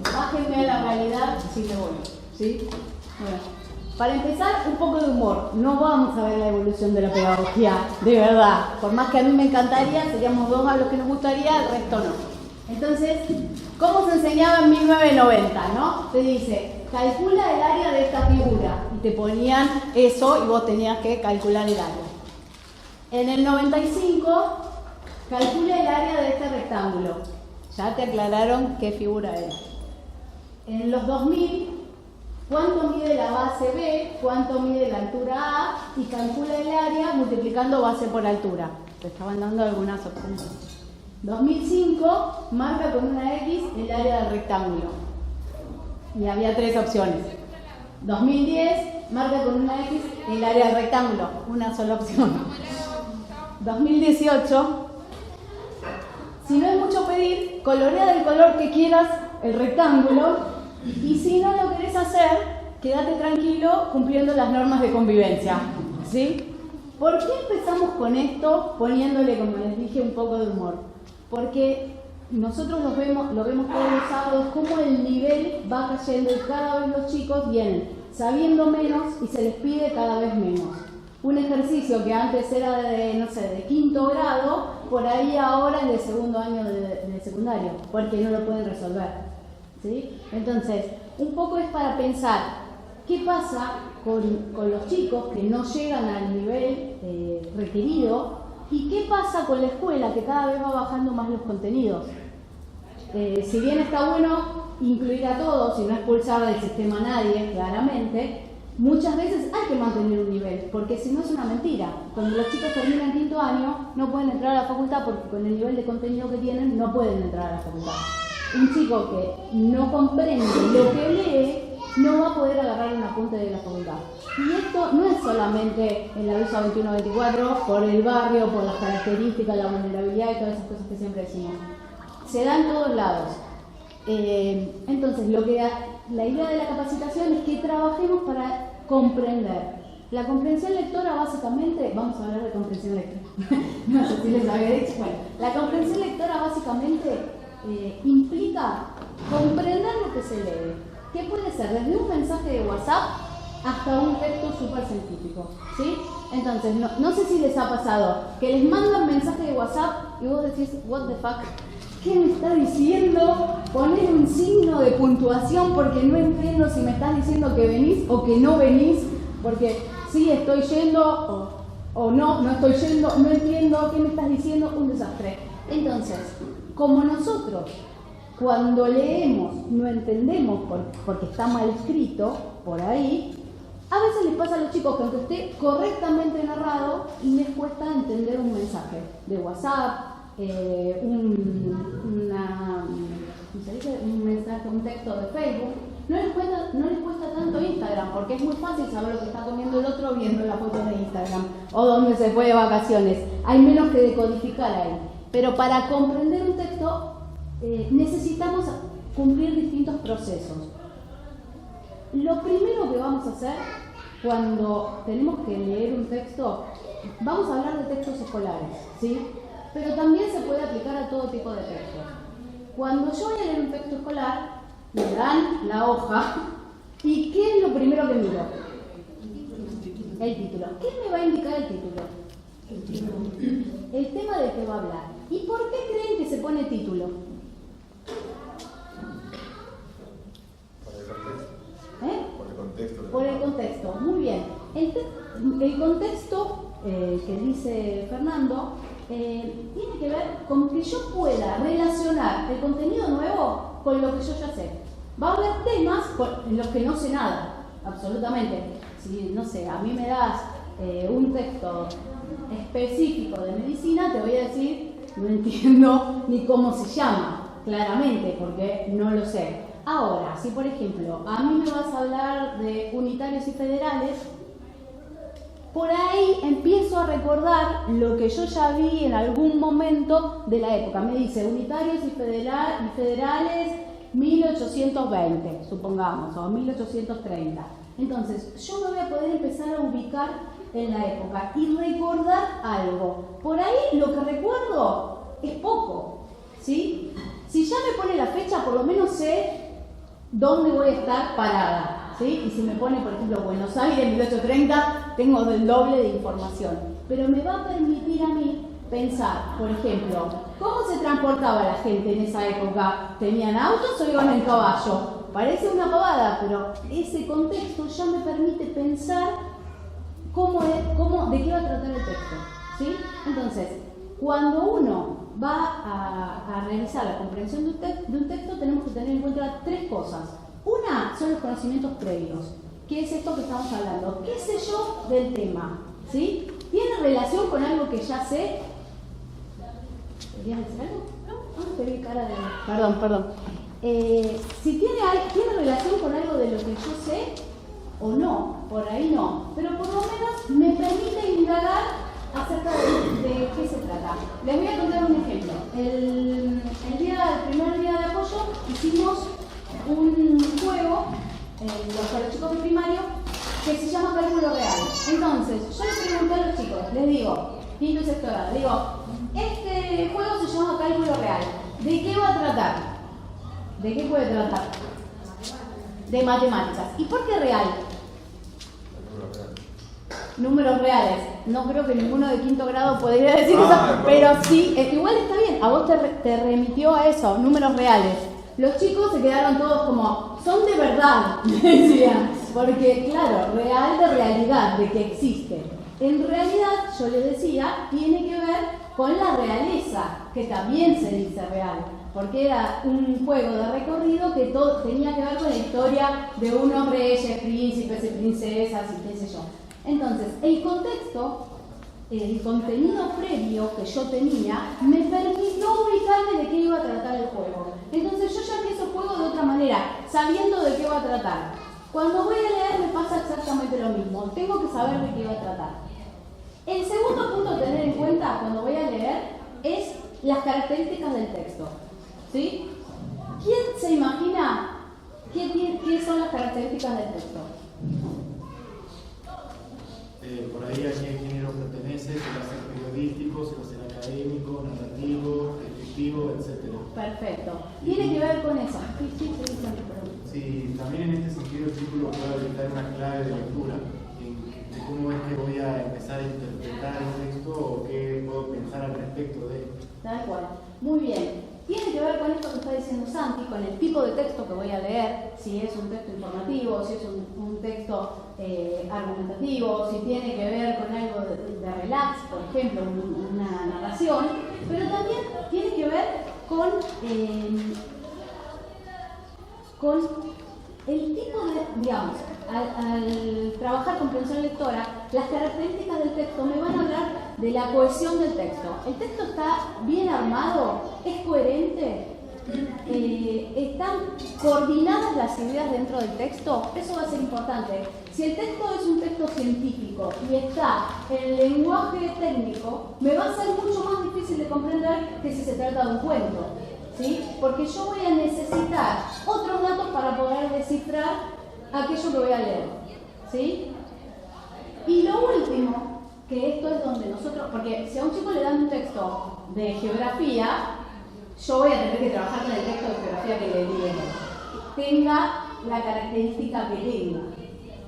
Bájenme a la realidad si me voy. ¿Sí? Bueno, para empezar, un poco de humor. No vamos a ver la evolución de la pedagogía, de verdad. Por más que a mí me encantaría, seríamos dos a los que nos gustaría, el resto no. Entonces, ¿cómo se enseñaba en 1990? ¿No? Te dice, calcula el área de esta figura. Y te ponían eso y vos tenías que calcular el área. En el 95, calcula el área de este rectángulo. Ya te aclararon qué figura era. En los 2000, ¿cuánto mide la base B? ¿Cuánto mide la altura A? Y calcula el área multiplicando base por altura. Te estaban dando algunas opciones. 2005, marca con una X el área del rectángulo. Y había 3 opciones. 2010, marca con una X el área del rectángulo. Una sola opción. 2018, si no es mucho pedir, colorea del color que quieras el rectángulo, y si no lo querés hacer, quédate tranquilo cumpliendo las normas de convivencia. ¿Sí? ¿Por qué empezamos con esto poniéndole, como les dije, un poco de humor? Porque nosotros lo vemos todos los sábados, cómo el nivel va cayendo y cada vez los chicos vienen sabiendo menos y se les pide cada vez menos. Un ejercicio que antes era de, no sé, de 5º grado, por ahí ahora es de 2º año de secundario, porque no lo pueden resolver. ¿Sí? Entonces, un poco es para pensar, ¿qué pasa con los chicos que no llegan al nivel requerido? ¿Y qué pasa con la escuela que cada vez va bajando más los contenidos? Si bien está bueno incluir a todos y no expulsar del sistema a nadie, claramente, muchas veces hay que mantener un nivel, porque si no es una mentira. Cuando los chicos terminan 5º año, no pueden entrar a la facultad porque con el nivel de contenido que tienen no pueden entrar a la facultad. Un chico que no comprende lo que lee no va a poder agarrar un apunte de la facultad. Y esto no es solamente en la ruta 21-24, por el barrio, por las características, la vulnerabilidad y todas esas cosas que siempre decimos. Se da en todos lados. Entonces, la idea de la capacitación es que trabajemos para comprender. La comprensión lectora, básicamente, vamos a hablar de comprensión lectora. No sé si les había dicho. Bueno, la comprensión lectora básicamente implica comprender lo que se lee. ¿Qué puede ser? Desde un mensaje de WhatsApp hasta un texto súper científico. ¿Sí? Entonces, no sé si les ha pasado que les mandan mensaje de WhatsApp y vos decís, what the fuck, ¿qué me está diciendo? Poner un signo de puntuación porque no entiendo si me estás diciendo que venís o que no venís, porque sí estoy yendo o no estoy yendo, no entiendo qué me estás diciendo, un desastre. Entonces, como nosotros cuando leemos no entendemos porque está mal escrito por ahí, a veces les pasa a los chicos que aunque esté correctamente narrado, les cuesta entender un mensaje de WhatsApp, un mensaje, un texto de Facebook. No les cuesta tanto Instagram, porque es muy fácil saber lo que está comiendo el otro viendo la foto de Instagram o dónde se fue de vacaciones. Hay menos que decodificar ahí. Pero para comprender un texto necesitamos cumplir distintos procesos. Lo primero que vamos a hacer cuando tenemos que leer un texto, vamos a hablar de textos escolares, ¿sí? Pero también se puede aplicar a todo tipo de textos. Cuando yo voy a leer un texto escolar, me dan la hoja, ¿y qué es lo primero que miro? El título. ¿Qué me va a indicar el título? El tema del que va a hablar. ¿Y por qué creen que se pone título? Por el contexto, muy bien. El contexto que dice Fernando tiene que ver con que yo pueda relacionar el contenido nuevo con lo que yo ya sé. Va a haber temas en los que no sé nada, absolutamente. Si, no sé, a mí me das un texto específico de medicina, te voy a decir, no entiendo ni cómo se llama, claramente, porque no lo sé. Ahora, si por ejemplo a mí me vas a hablar de unitarios y federales, por ahí empiezo a recordar lo que yo ya vi en algún momento de la época. Me dice unitarios y federales 1820, supongamos, o 1830. Entonces, yo me voy a poder empezar a ubicar en la época y recordar algo. Por ahí lo que recuerdo es poco, ¿sí? Si ya me pone la fecha, por lo menos sé dónde voy a estar parada, ¿sí? Y si me pone, por ejemplo, Buenos Aires 1830, tengo del doble de información. Pero me va a permitir a mí pensar, por ejemplo, ¿cómo se transportaba la gente en esa época? ¿Tenían autos o iban en caballo? Parece una pavada, pero ese contexto ya me permite pensar de qué va a tratar el texto, ¿sí? Entonces, cuando uno va a realizar la comprensión de un texto, tenemos que tener en cuenta tres cosas. Una son los conocimientos previos. ¿Qué es esto que estamos hablando? ¿Qué sé yo del tema? ¿Sí? ¿Tiene relación con algo que ya sé? ¿Querías decir algo? No, te vi cara de... Perdón. Si tiene relación con algo de lo que yo sé o no, por ahí no, pero por lo menos me permite indagar acerca de qué se trata. Les voy a contar un ejemplo. El primer día de apoyo hicimos un juego para los chicos de primario que se llama Cálculo Real. Entonces, yo les pregunté a los chicos, les digo, quinto y sexto grado, digo, este juego se llama Cálculo Real. ¿De qué va a tratar? ¿De qué puede tratar? De matemáticas. ¿Y por qué real? Números reales. No creo que ninguno de quinto grado podría decir eso, pero sí, igual está bien, a vos te remitió a eso, números reales. Los chicos se quedaron todos como, son de verdad, decían, porque claro, real de realidad, de que existe. En realidad, yo les decía, tiene que ver con la realeza, que también se dice real, porque era un juego de recorrido que tenía que ver con la historia de unos reyes, príncipes y princesas y qué sé yo. Entonces, el contexto, el contenido previo que yo tenía, me permitió ubicarme de qué iba a tratar el juego. Entonces, yo ya empiezo el juego de otra manera, sabiendo de qué va a tratar. Cuando voy a leer me pasa exactamente lo mismo, tengo que saber de qué va a tratar. El segundo punto a tener en cuenta cuando voy a leer es las características del texto. ¿Sí? ¿Quién se imagina qué son las características del texto? Por ahí a qué género pertenece, si va a ser periodístico, si va a ser académico, narrativo, descriptivo, etc. Perfecto. Tiene que ver con eso. Sí, también en este sentido el círculo puede brindar una clave de lectura, de cómo es que voy a empezar a interpretar el texto o qué puedo pensar al respecto de él. Tal cual. Muy bien. Tiene que ver con esto que está diciendo Santi, con el tipo de texto que voy a leer, si es un texto informativo, si es un texto argumentativo, si tiene que ver con algo de relax, por ejemplo, una narración, pero también tiene que ver con el tipo de, digamos, al trabajar comprensión lectora, las características del texto me van a hablar de la cohesión del texto. ¿El texto está bien armado? ¿Es coherente? ¿Están coordinadas las ideas dentro del texto? Eso va a ser importante. Si el texto es un texto científico y está en lenguaje técnico, me va a ser mucho más difícil de comprender que si se trata de un cuento, ¿sí? Porque yo voy a necesitar otros datos para poder descifrar aquello que voy a leer, ¿sí? Y lo último, que esto es donde nosotros, porque si a un chico le dan un texto de geografía, yo voy a tener que trabajar con el texto de geografía que le dieron, tenga la característica que tenga.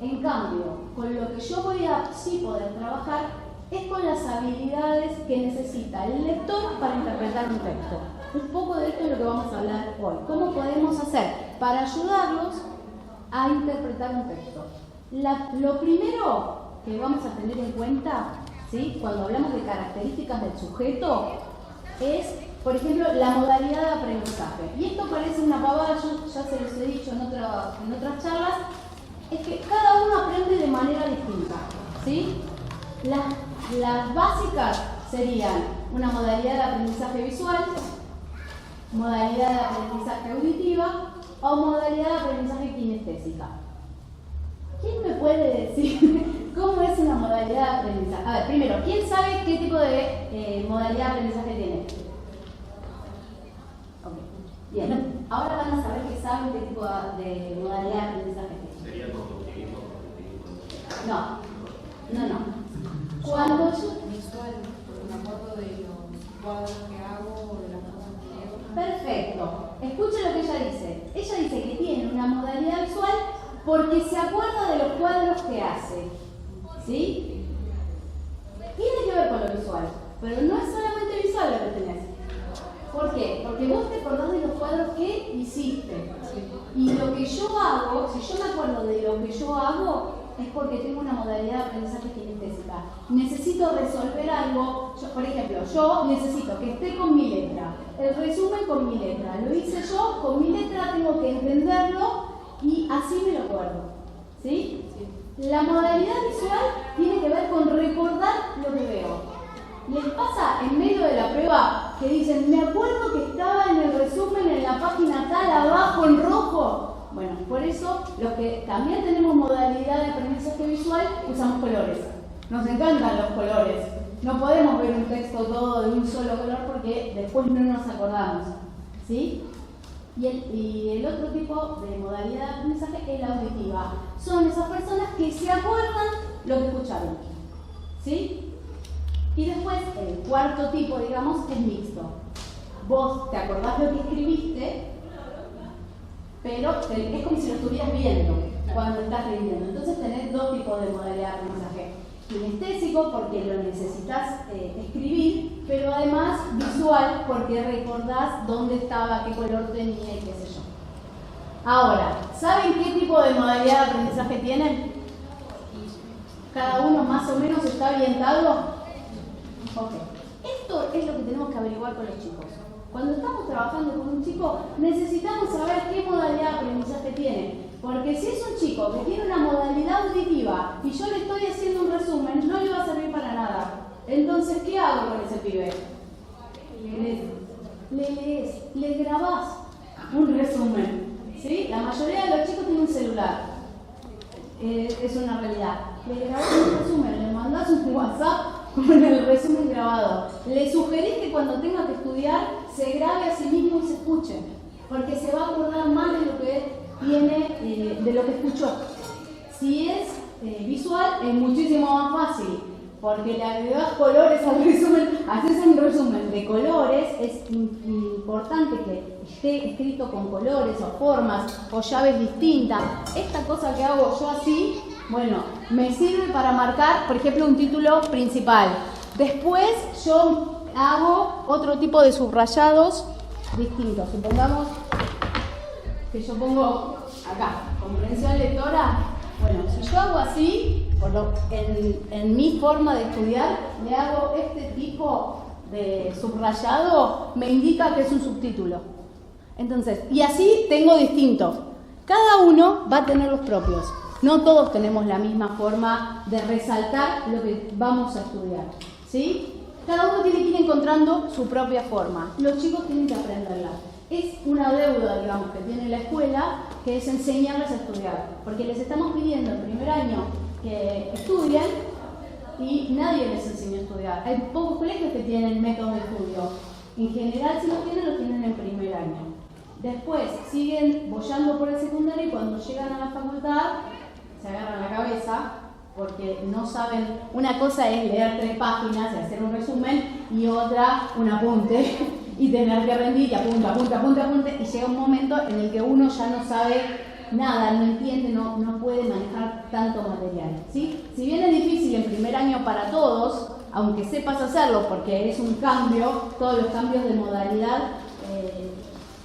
En cambio, con lo que yo voy a sí poder trabajar es con las habilidades que necesita el lector para interpretar un texto. Un poco de esto es lo que vamos a hablar hoy. ¿Cómo podemos hacer para ayudarlos a interpretar un texto? Lo primero que vamos a tener en cuenta, ¿sí?, cuando hablamos de características del sujeto es, por ejemplo, la modalidad de aprendizaje. Y esto parece una pavada, yo ya se los he dicho en otras charlas, es que cada uno aprende de manera distinta, ¿sí? Las básicas serían una modalidad de aprendizaje visual, modalidad de aprendizaje auditiva o modalidad de aprendizaje kinestésica. ¿Quién me puede decir cómo es una modalidad de aprendizaje? A ver, primero, ¿quién sabe qué tipo de modalidad de aprendizaje tiene? Okay. Bien, ahora van a saber que saben qué tipo de modalidad de aprendizaje tiene. ¿Sería constructivismo? No. Cuando yo... visual, porque me acuerdo de los cuadros que hago o de las cosas que leo. Perfecto. porque se acuerda de los cuadros que hace. ¿Sí? Tiene que ver con lo visual, pero no es solamente visual lo que tenés. ¿Por qué? Porque vos te acordás de los cuadros que hiciste. Y lo que yo hago, si yo me acuerdo de lo que yo hago, es porque tengo una modalidad de aprendizaje kinestésica. Necesito resolver algo, por ejemplo, yo necesito que esté con mi letra, el resumen con mi letra. Lo hice yo, con mi letra tengo que entenderlo y así me lo acuerdo. ¿Sí? La modalidad visual tiene que ver con recordar lo que veo. ¿Les pasa en medio de la prueba que dicen, me acuerdo que estaba en el resumen en la página tal abajo en rojo? Bueno, por eso los que también tenemos modalidad de aprendizaje visual usamos colores. Nos encantan los colores. No podemos ver un texto todo de un solo color porque después no nos acordamos. ¿Sí? Y el otro tipo de modalidad de aprendizaje es la auditiva. Son esas personas que se acuerdan lo que escucharon. ¿Sí? Y después, el cuarto tipo, digamos, es mixto. Vos te acordás lo que escribiste, pero es como si lo estuvieras viendo cuando estás leyendo. Entonces tenés dos tipos de modalidad de aprendizaje. Kinestésico, porque lo necesitas escribir, pero además visual, porque recordás dónde estaba, qué color tenía y qué sé yo. Ahora, ¿saben qué tipo de modalidad de aprendizaje tienen? ¿Cada uno más o menos está orientado? Ok. Esto es lo que tenemos que averiguar con los chicos. Cuando estamos trabajando con un chico, necesitamos saber qué modalidad de aprendizaje tiene. Porque si es un chico que tiene una modalidad auditiva y yo le estoy haciendo un resumen, no le va a servir para nada. Entonces, ¿qué hago con ese pibe? Le lees, le grabás un resumen. ¿Sí? La mayoría de los chicos tienen un celular. Es una realidad. Le grabás un resumen, le mandás un WhatsApp con el resumen grabado. Le sugerís que cuando tenga que estudiar se grabe a sí mismo y se escuche, porque se va a acordar más de lo que tiene, de lo que escuchó. Si es visual, es muchísimo más fácil, porque le agregás colores al resumen. Haces un resumen de colores, es importante que esté escrito con colores o formas o llaves distintas. Esta cosa que hago yo así, bueno, me sirve para marcar, por ejemplo, un título principal. Después yo hago otro tipo de subrayados distintos. Supongamos que yo pongo acá, comprensión lectora. Bueno, si yo hago así, en mi forma de estudiar, le hago este tipo de subrayado, me indica que es un subtítulo. Entonces, y así tengo distintos. Cada uno va a tener los propios. No todos tenemos la misma forma de resaltar lo que vamos a estudiar, ¿sí? Cada uno tiene que ir encontrando su propia forma. Los chicos tienen que aprenderla. Es una deuda, digamos, que tiene la escuela, que es enseñarles a estudiar. Porque les estamos pidiendo el primer año que estudien y nadie les enseñó a estudiar. Hay pocos colegios que tienen métodos de estudio. En general, si los tienen en primer año. Después siguen boyando por el secundario y cuando llegan a la facultad se agarran la cabeza porque no saben. Una cosa es leer 3 páginas y hacer un resumen y otra un apunte y tener que rendir y apunte y llega un momento en el que uno ya no sabe nada, no entiende, no puede manejar tanto material, ¿sí? Si bien es difícil en primer año para todos, aunque sepas hacerlo porque es un cambio, todos los cambios de modalidad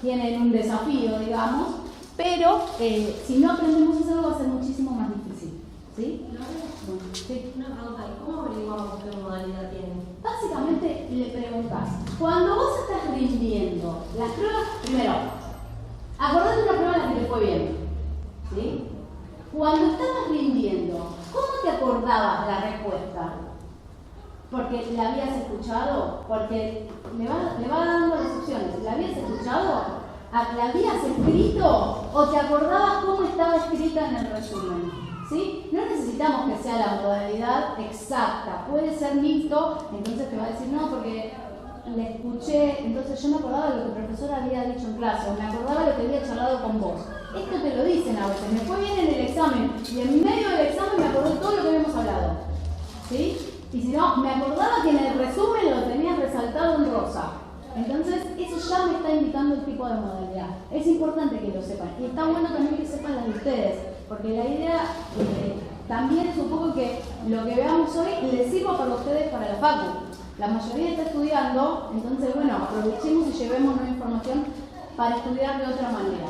tienen un desafío, digamos, pero si no aprendemos a hacerlo va a ser muchísimo más difícil, ¿sí? Bueno, sí. Una pregunta, ¿cómo averiguamos qué modalidad tienen? Básicamente le preguntás, cuando vos estás rindiendo las pruebas, primero, acordate una prueba en la que te fue bien, ¿sí? Cuando estabas rindiendo, ¿cómo te acordabas la respuesta? Porque la habías escuchado, porque le va dando las opciones. ¿La habías escuchado? ¿La habías escrito? ¿O te acordabas cómo estaba escrita en el resumen? ¿Sí? No necesitamos que sea la modalidad exacta. Puede ser mixto, entonces te va a decir no, porque le escuché, entonces yo me acordaba de lo que el profesor había dicho en clase, o me acordaba de lo que había charlado con vos. Esto te lo dicen a veces. Me fue bien en el examen, y en medio del examen me acordé de todo lo que habíamos hablado. ¿Sí? Y si no, me acordaba que en el resumen lo tenías resaltado en rosa. Entonces, eso ya me está indicando el tipo de modalidad. Es importante que lo sepan. Y está bueno también que sepan las de ustedes. porque la idea también es un poco que lo que veamos hoy les sirva para ustedes para la facu. La mayoría está estudiando, entonces bueno, aprovechemos y llevemos nueva información para estudiar de otra manera.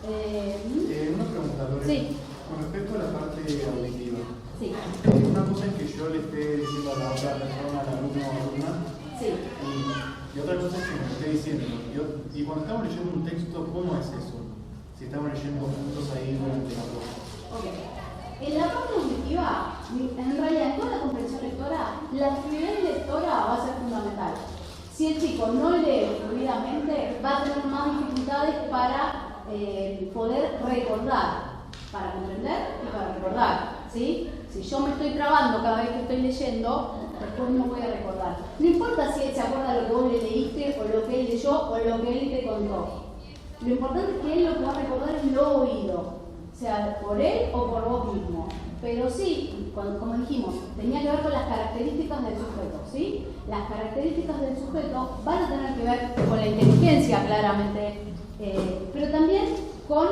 Una pregunta, Lore. Sí. Con respecto a la parte auditiva. Sí. Una cosa es que yo le esté diciendo a la otra persona, al alumno o alumna, Sí. y otra cosa es que me esté diciendo. Y cuando estamos leyendo un texto, ¿cómo es eso? Si estamos leyendo juntos ahí durante la cosa. Ok. En la parte auditiva, en realidad en toda la comprensión lectora, la fluidez lectora va a ser fundamental. Si el chico no lee fluidamente, va a tener más dificultades para poder recordar, para comprender y para recordar, ¿sí? Si yo me estoy trabando cada vez que estoy leyendo, después no voy a recordar. No importa si él se acuerda lo que vos le leíste, o lo que él leyó, o lo que él te contó. Lo importante es que él lo que va a recordar es lo oído, sea por él o por vos mismo. Pero sí, como dijimos, tenía que ver con las características del sujeto, ¿sí? Las características del sujeto van a tener que ver con la inteligencia, claramente, pero también con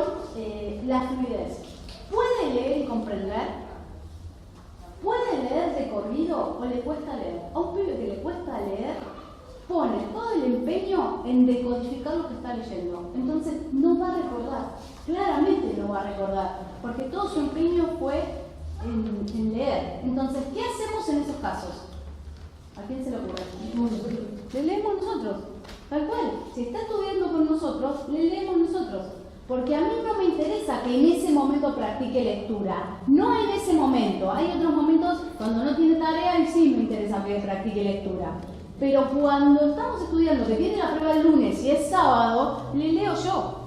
la fluidez. ¿Puede leer y comprender? ¿Puede leer de corrido o le cuesta leer? A un pibe que le cuesta leer, pone todo el empeño en decodificar lo que está leyendo. Entonces no va a recordar, claramente no va a recordar, porque todo su empeño fue en leer. Entonces, ¿qué hacemos en esos casos? ¿A quién se le ocurre? Le leemos nosotros, tal cual. Si está estudiando con nosotros, le leemos nosotros. Porque a mí no me interesa que en ese momento practique lectura. No en ese momento. Hay otros momentos cuando no tiene tarea y sí me interesa que practique lectura. Pero cuando estamos estudiando, que tiene la prueba el lunes y es sábado, le leo yo.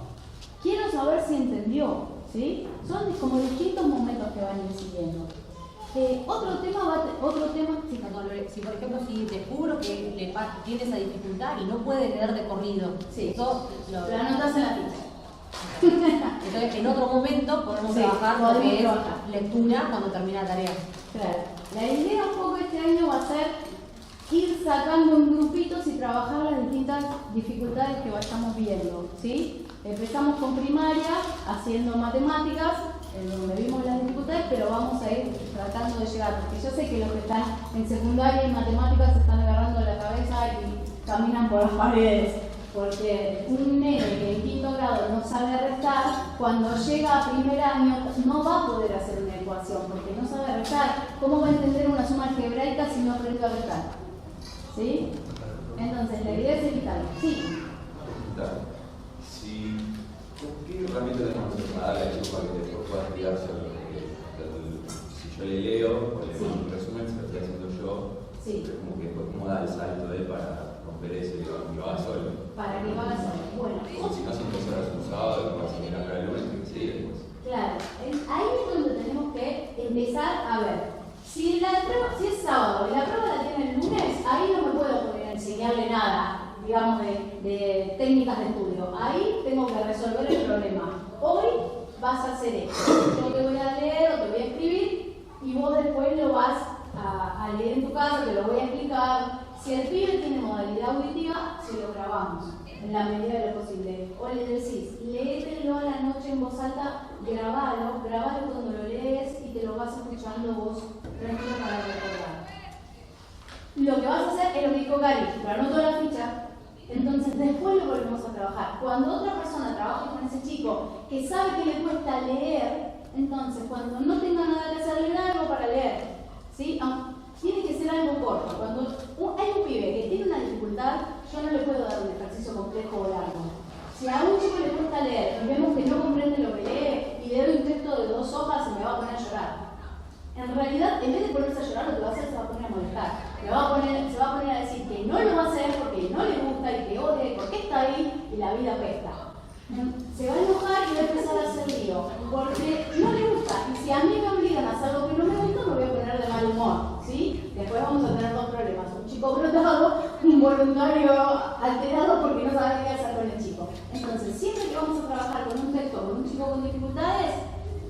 Quiero saber si entendió, ¿sí? Son como distintos momentos que van a ir siguiendo. Otro tema, sí, Perdón, Lore, si por ejemplo si descubro que tiene esa dificultad y no puede leer de corrido, sí, eso lo anotas en la ficha. Entonces en otro momento podemos trabajar lo que es lectura cuando termina la tarea. Claro. La idea un poco este año va a ser ir sacando en grupitos y trabajar las distintas dificultades que vayamos viendo, ¿sí? Empezamos con primaria, haciendo matemáticas, en donde vimos las dificultades, pero vamos a ir tratando de llegar, porque yo sé que los que están en secundaria y matemáticas se están agarrando la cabeza y caminan por las paredes, porque un nene que en quinto grado no sabe restar, cuando llega a primer año no va a poder hacer una ecuación, porque no sabe restar. ¿Cómo va a entender una suma algebraica si no aprende a restar? ¿Sí? Entonces, la idea es evitar. Sí. ¿Qué herramienta tenemos para darle a la chica para que después pueda estudiarse? Si yo le leo, o le doy un resumen, se lo estoy haciendo yo, sí. Pero como que después cómo da el salto de él para romper eso y lo haga solo. Para que lo haga solo. Bueno. O si no, si empezó un sábado, como si era para el lunes, que sí, después. Claro, ahí es donde tenemos que empezar a ver. Si es sábado y la prueba la tiene el lunes, ahí no me puedo poner a enseñarle nada, digamos, de técnicas de estudio. Ahí tengo que resolver el problema. Hoy vas a hacer esto. Yo te voy a leer o te voy a escribir y vos después lo vas a leer en tu casa, te lo voy a explicar. Si el pibe tiene modalidad auditiva, se lo grabamos en la medida de lo posible. O le decís, léetelo a la noche en voz alta, grabalo cuando lo lees y te lo vas escuchando vos tranquilo para recordar. Lo que vas a hacer es lo que dijo Gary, lo anoto la ficha, entonces después lo volvemos a trabajar. Cuando otra persona trabaje con ese chico que sabe que le cuesta leer, entonces cuando no tenga nada que hacer, le da algo para leer, ¿sí? Tiene que ser algo corto. Cuando hay un pibe que tiene una dificultad, yo no le puedo dar un ejercicio complejo o largo. Si a un chico le cuesta leer y vemos que no comprende lo que lee y le doy un texto de 2 hojas, se me va a poner a llorar. En realidad, en vez de ponerse a llorar, lo que va a hacer se va a poner a molestar. Se va a poner a decir que no lo va a hacer porque no le gusta y que odia y porque está ahí y la vida apesta. Se va a enojar y va a empezar a hacer lío porque no le gusta. Y si a mí me obligan a hacer algo que no me gusta, me voy a poner de mal humor, ¿sí? Después vamos a tener 2 problemas. Un chico brotado, un voluntario alterado porque no sabe qué hacer con el chico. Entonces, siempre que vamos a trabajar con un texto, con un chico con dificultades,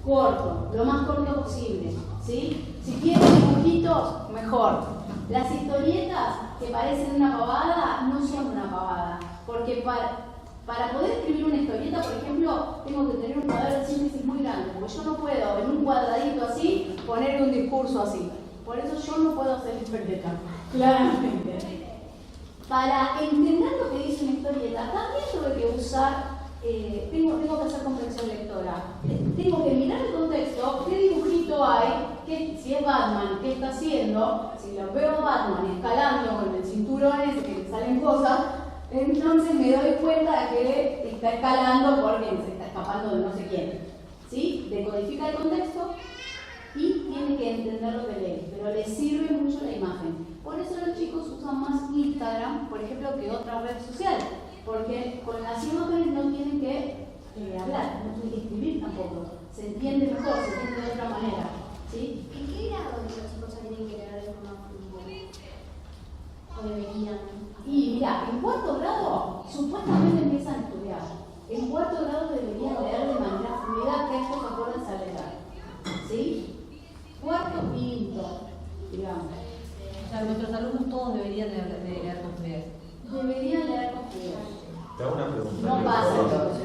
corto, lo más corto posible, ¿sí? Si quieren dibujitos, mejor. Las historietas que parecen una pavada no son una pavada, porque Para poder escribir una historieta, por ejemplo, tengo que tener un cuadro de síntesis muy grande, porque yo no puedo en un cuadradito así poner un discurso así. Por eso yo no puedo hacer historieta, claramente. Para entender lo que dice una historieta, también tuve que usar, tengo que hacer comprensión lectora. Tengo que mirar el contexto, qué dibujito hay, si es Batman, qué está haciendo. Si lo veo a Batman escalando con el cinturón ese que le salen cosas, entonces me doy cuenta de que está escalando porque se está escapando de no sé quién. ¿Sí? Decodifica el contexto y tiene que entender lo que lee, pero le sirve mucho la imagen. Por eso los chicos usan más Instagram, por ejemplo, que otra red social, porque con las imágenes no tienen que hablar, no tienen que escribir tampoco. Se entiende mejor, se entiende de otra manera. ¿Sí? ¿En qué grado de los chicos tienen que leer de forma fluida? ¿O deberían? Y mira, en cuarto grado supuestamente empiezan a estudiar. En cuarto grado deberían leer de manera fluida textos acordes a leer. ¿Sí? Cuarto y quinto, digamos. O sea, nuestros alumnos todos deberían de leer con fluidez. Deberían leer con fluidez. Te hago una pregunta. No pasa todos,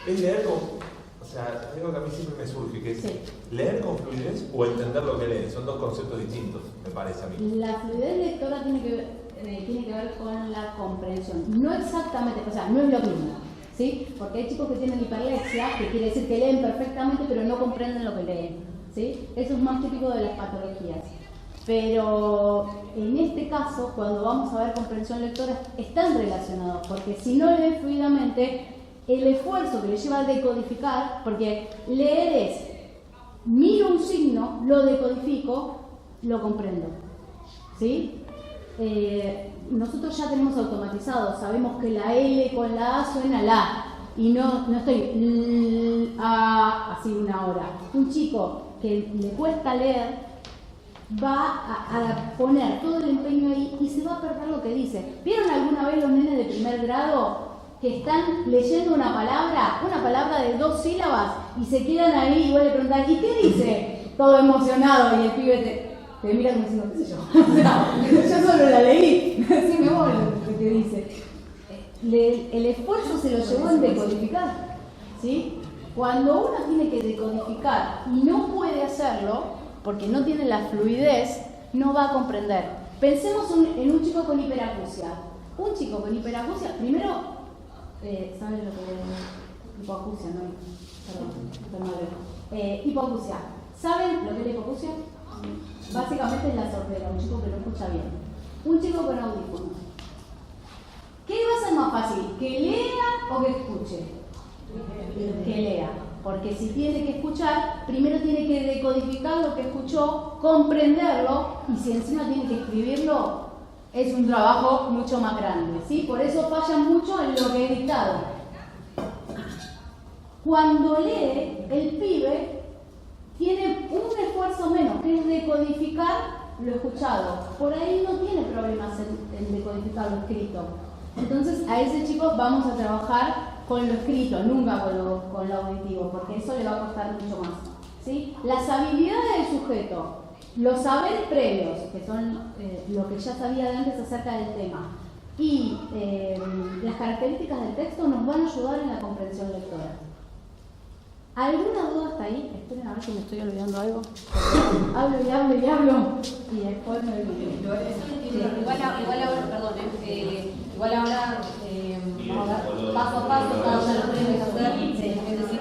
¿Es leer con...? O sea, algo que a mí siempre me surge, que es Sí. leer con fluidez o entender lo que leen. Son dos conceptos distintos, me parece a mí. La fluidez lectora tiene que ver con la comprensión. No exactamente, o sea, no es lo mismo. ¿Sí? Porque hay chicos que tienen hiperlexia, que quiere decir que leen perfectamente, pero no comprenden lo que leen. ¿Sí? Eso es más típico de las patologías. Pero en este caso, cuando vamos a ver comprensión lectora, están relacionados, porque si no leen fluidamente, el esfuerzo que le lleva a decodificar, porque leer es, miro un signo, lo decodifico, lo comprendo. ¿Sí? Nosotros ya tenemos automatizado, sabemos que la L con la A suena la, y no estoy así una hora. Un chico que le cuesta leer va a poner todo el empeño ahí y se va a perder lo que dice. ¿Vieron alguna vez los nenes de primer grado que están leyendo una palabra de 2 sílabas y se quedan ahí y vos le preguntás, ¿y qué dice? Todo emocionado y el pibe te mira como diciendo, qué sé yo, o sea, yo solo la leí, decime vos lo que dice. El esfuerzo se lo llevó en decodificar, ¿sí? Cuando uno tiene que decodificar y no puede hacerlo, porque no tiene la fluidez, no va a comprender. Pensemos en un chico con hiperacusia. Un chico con hiperacusia, primero, ¿saben lo que es hipoacusia? No, perdón, hipoacusia. ¿Saben lo que es la hipoacusia? Básicamente es la sordera, un chico que no escucha bien. Un chico con audífonos. ¿Qué va a ser más fácil? ¿Que lea o que escuche? Que lea. Porque si tiene que escuchar, primero tiene que decodificar lo que escuchó, comprenderlo, y si encima tiene que escribirlo, es un trabajo mucho más grande, ¿sí? Por eso fallan mucho en lo que he dictado. Cuando lee, el pibe tiene un esfuerzo menos, que es decodificar lo escuchado. Por ahí no tiene problemas en decodificar lo escrito. Entonces, a ese chico vamos a trabajar con lo escrito, nunca con lo auditivo, porque eso le va a costar mucho más. ¿Sí? Las habilidades del sujeto, los saberes previos, que son lo que ya sabía de antes acerca del tema, y las características del texto nos van a ayudar en la comprensión lectora. ¿Alguna duda hasta ahí? Esperen a ver si me estoy olvidando algo. Hablo y hablo y hablo y después me olvido. Igual ahora, perdón, igual ahora vamos a dar paso a paso cada una de las cosas que hacer y se les decir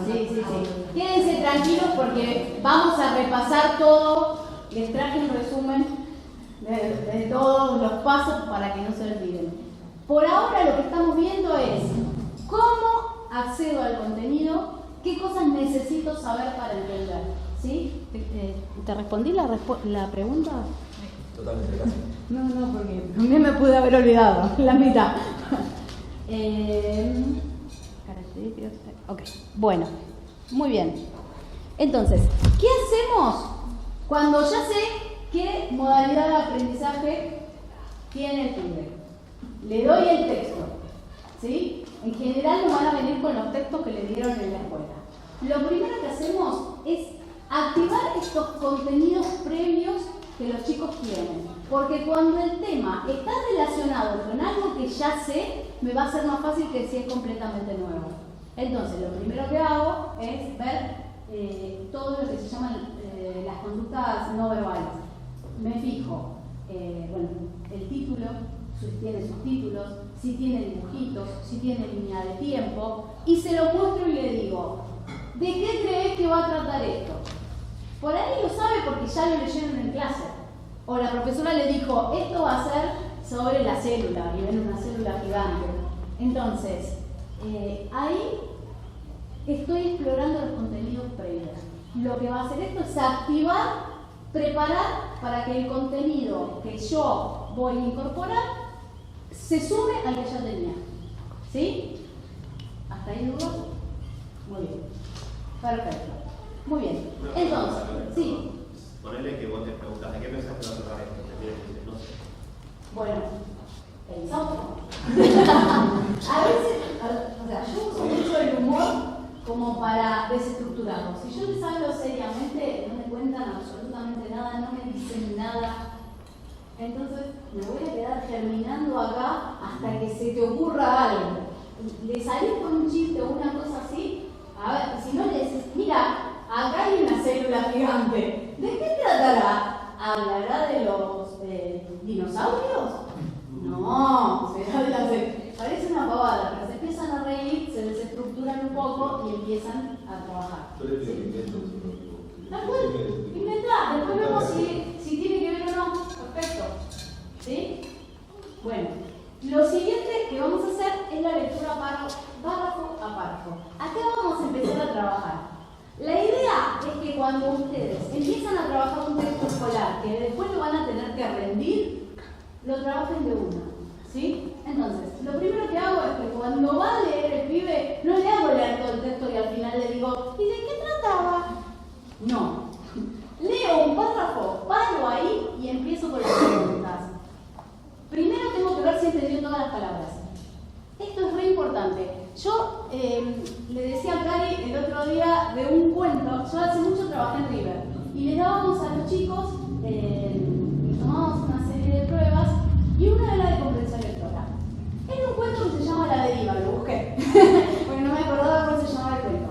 Sí. Quédense tranquilos porque vamos a repasar todo. Les traje un resumen de todos los pasos para que no se olviden. Por ahora lo que estamos viendo es cómo accedo al contenido, qué cosas necesito saber para entender. ¿Sí? ¿Te respondí la pregunta? Totalmente, gracias. No, porque también me pude haber olvidado, la mitad. Características. Ok, bueno, muy bien. Entonces, ¿qué hacemos cuando ya sé qué modalidad de aprendizaje tiene el pibe? Le doy el texto, ¿sí? En general nos van a venir con los textos que le dieron en la escuela. Lo primero que hacemos es activar estos contenidos previos que los chicos tienen. Porque cuando el tema está relacionado con algo que ya sé, me va a ser más fácil que si es completamente nuevo. Entonces, lo primero que hago es ver todo lo que se llaman las conductas no verbales. Me fijo, bueno, el título, si tiene subtítulos, si tiene dibujitos, si tiene línea de tiempo, y se lo muestro y le digo, ¿de qué crees que va a tratar esto? Por ahí lo sabe porque ya lo leyeron en clase. O la profesora le dijo, esto va a ser sobre la célula, y ven una célula gigante. Entonces, ahí estoy explorando los contenidos previos. Lo que va a hacer esto es activar, preparar para que el contenido que yo voy a incorporar se sume al que ya tenía. ¿Sí? ¿Hasta ahí dudas? Muy bien. Perfecto. Muy bien. Entonces, sí. Ponele que vos te preguntas, ¿de qué pensás que va a tratar esto? Te dices, no sé. Bueno, pensamos. A veces, o sea, yo uso mucho el humor como para desestructurarlo. Si yo les hablo seriamente, no me cuentan absolutamente nada, no me dicen nada. Entonces me voy a quedar germinando acá hasta que se te ocurra algo. Le salís con un chiste o una cosa así, a ver, si no le decís, mira, acá hay una célula gigante. ¿De qué tratará? ¿Hablará de los dinosaurios? No, se habla de... Parece una pavada, pero se empiezan a reír, se desestructuran un poco y empiezan a trabajar. Inventá, después vemos si tiene que ver o no. Perfecto. ¿Sí? Bueno, lo siguiente que vamos a hacer es la lectura párrafo a párrafo. Acá vamos a empezar a trabajar. La idea es que cuando ustedes empiezan a trabajar un texto escolar que después lo van a tener que rendir, lo trabajen de una. ¿Sí? Entonces, lo primero que hago es que cuando va a leer el pibe, no le hago leer todo el texto y al final le digo, ¿y de qué trataba? No. Leo un párrafo, paro ahí y empiezo con las preguntas. Primero tengo que ver si entendió todas las palabras. Esto es re importante. Yo le decía a Cari el otro día de un cuento, yo hace mucho trabajé en River, y le dábamos a los chicos, tomábamos una serie de pruebas, y una era de comprensión lectora. Era un cuento que se llama La Deriva, lo busqué, porque no me acordaba cómo se llamaba el cuento.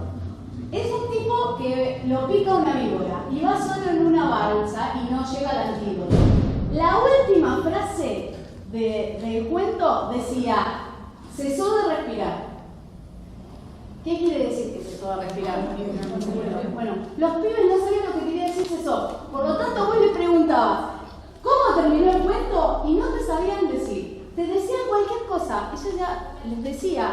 Es un tipo que lo pica una víbora y va solo en una balsa y no llega al antídoto. La última frase del cuento decía, cesó de respirar. ¿Qué quiere decir que cesó de respirar? Bueno, los pibes no sabían lo que quería decir cesó. Por lo tanto, vos le preguntabas, ¿cómo terminó el cuento? Y no te sabían decir. Te decían cualquier cosa. Ella ya les decía,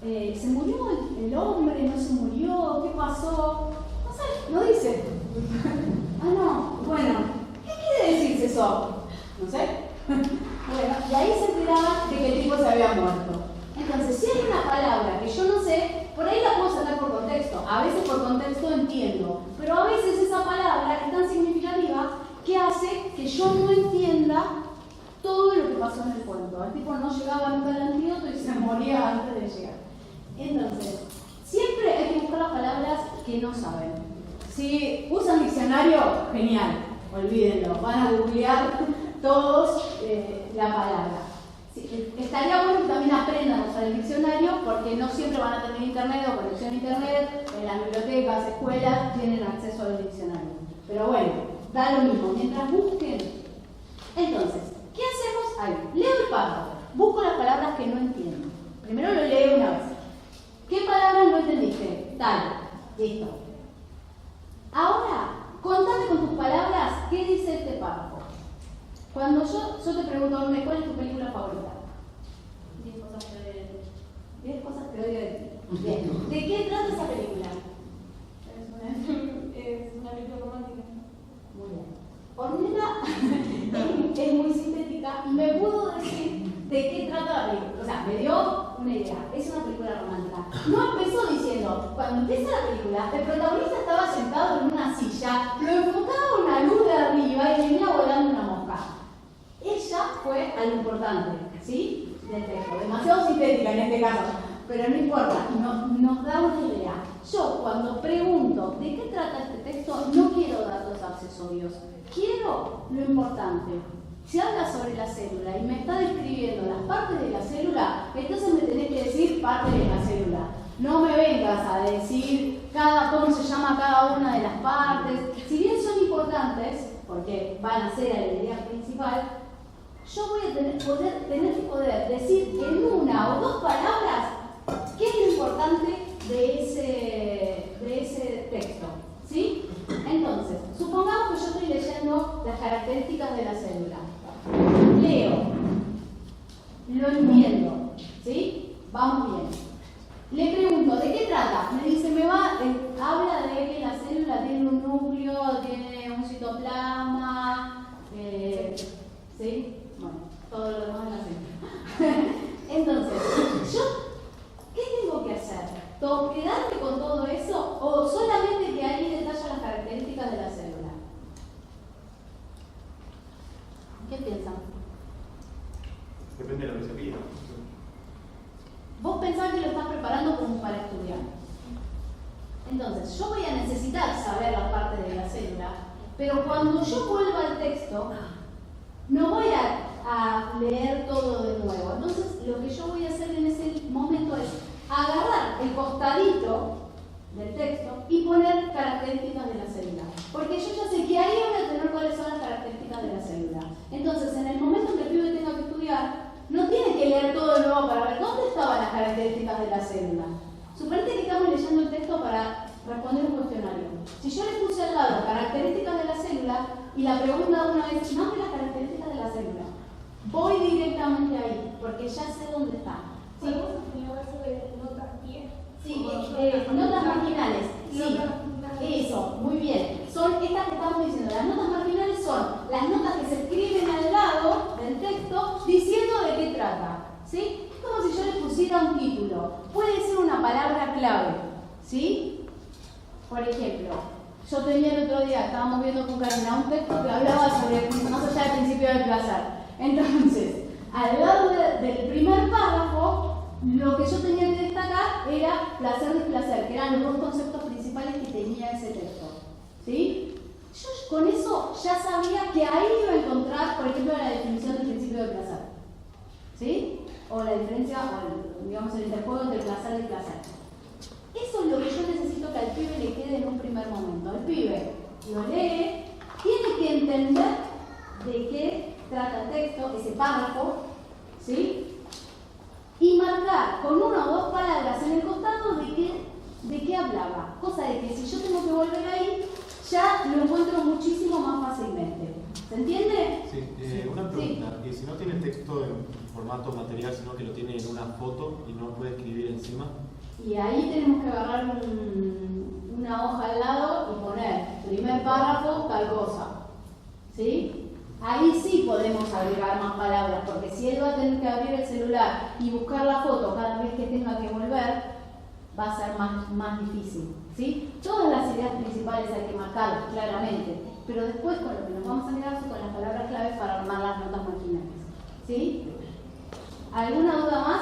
¿se murió el hombre? ¿No se murió? ¿Qué pasó? No sé, no dice. Ah, no. Bueno, ¿qué quiere decir cesó? No sé. Bueno, y ahí se enteraba de que el tipo se había muerto. Entonces, si hay una palabra que yo no sé, por ahí la puedo sacar por contexto. A veces por contexto entiendo, pero a veces esa palabra es tan significativa que hace que yo no entienda todo lo que pasó en el cuento. El tipo no llegaba nunca al antídoto y se moría antes de llegar. Entonces, siempre hay que buscar las palabras que no saben. Si usan diccionario, genial, olvídenlo, van a googlear todos la palabra. Sí, estaría bueno que también aprendan a usar el diccionario porque no siempre van a tener internet o conexión a internet, en las bibliotecas, escuelas tienen acceso al diccionario. Pero bueno, da lo mismo, mientras busquen. Entonces, ¿qué hacemos ahí? Leo el párrafo, busco las palabras que no entiendo. Primero lo leo una vez. ¿Qué palabras no entendiste? Tal, listo. Ahora, contame con tus palabras qué dice este párrafo. Cuando yo te pregunto, ¿cuál es tu película favorita? 10 cosas que odio de ti. 10 cosas que odio de ti. Bien. ¿De qué trata esa película? Es una película romántica. Muy bien. Ornella es muy sintética y me pudo decir de qué trata la película. O sea, me dio una idea. Es una película romántica. No empezó diciendo, cuando empieza la película, el protagonista estaba sentado en una silla, lo enfocaba una luz de arriba y venía volando una mosca. Ella fue a lo importante, ¿sí? Del texto. Demasiado sintética en este caso, pero no importa, nos da una idea. Yo cuando pregunto de qué trata este texto, no quiero datos accesorios. Quiero lo importante. Si habla sobre la célula y me está describiendo las partes de la célula, entonces me tenés que decir parte de la célula. No me vengas a decir cómo se llama cada una de las partes. Si bien son importantes, porque van a ser la idea principal, yo voy a tener que poder decir en una o dos palabras qué es lo importante de ese texto. ¿Sí? Entonces, supongamos que yo estoy leyendo las características de la célula. Leo, lo entiendo, ¿sí? Vamos bien. Le pregunto, ¿de qué trata? Me dice, habla de que la célula tiene un núcleo, tiene un citoplasma, ¿sí? Bueno, todo lo demás en la célula. Entonces, ¿qué tengo que hacer? ¿Quedarme con todo eso o solamente que ahí detalla las características de la célula? ¿Qué piensan? Depende de lo que se pida. Vos pensás que lo estás preparando como para estudiar. Entonces, yo voy a necesitar saber la parte de la célula, pero cuando yo vuelva al texto, no voy a leer todo de nuevo. Entonces, lo que yo voy a hacer en ese momento es agarrar el costadito del texto y poner características de la célula. Porque yo ya sé que ahí voy a tener cuáles son las características de la célula. Entonces, en el momento en que el pibe tenga que estudiar, no tiene que leer todo de nuevo para ver dónde estaban las características de la célula. Suponete que estamos leyendo el texto para responder un cuestionario. Si yo le puse al lado características de la célula y la pregunta una vez, nombre las características de la célula, voy directamente ahí, porque ya sé dónde está. ¿Sí? Sí, notas marginales. Sí, eso, muy bien. Son estas que estamos diciendo. Las notas marginales son las notas que se escriben al lado del texto diciendo de qué trata. ¿Sí? Es como si yo le pusiera un título. Puede ser una palabra clave. ¿Sí? Por ejemplo, yo tenía el otro día, estábamos viendo con Karina un texto que hablaba sobre más allá del principio del placer. Entonces, al lado del primer párrafo, lo que yo tenía que destacar era placer y displacer, que eran los dos conceptos principales que tenía ese texto. ¿Sí? Yo con eso ya sabía que ahí iba a encontrar, por ejemplo, la definición del principio de placer. ¿Sí? O la diferencia, o digamos, el interjuego entre placer y displacer. Eso es lo que yo necesito que al pibe le quede en un primer momento. El pibe lo lee, tiene que entender de qué trata el texto, ese párrafo, ¿sí? Y marcar con una o dos palabras en el costado de qué hablaba. Cosa de que si yo tengo que volver ahí, ya lo encuentro muchísimo más fácilmente. ¿Se entiende? Sí, una pregunta. Sí. ¿Y si no tiene texto en formato material, sino que lo tiene en una foto y no puede escribir encima? Y ahí tenemos que agarrar una hoja al lado y poner primer párrafo, tal cosa. ¿Sí? Ahí sí podemos agregar más palabras, porque si él va a tener que abrir el celular y buscar la foto cada vez que tenga que volver, va a ser más difícil. ¿Sí? Todas las ideas principales hay que marcarlas claramente, pero después con lo que nos vamos a quedar es con las palabras claves para armar las notas marginales. ¿Sí? ¿Alguna duda más?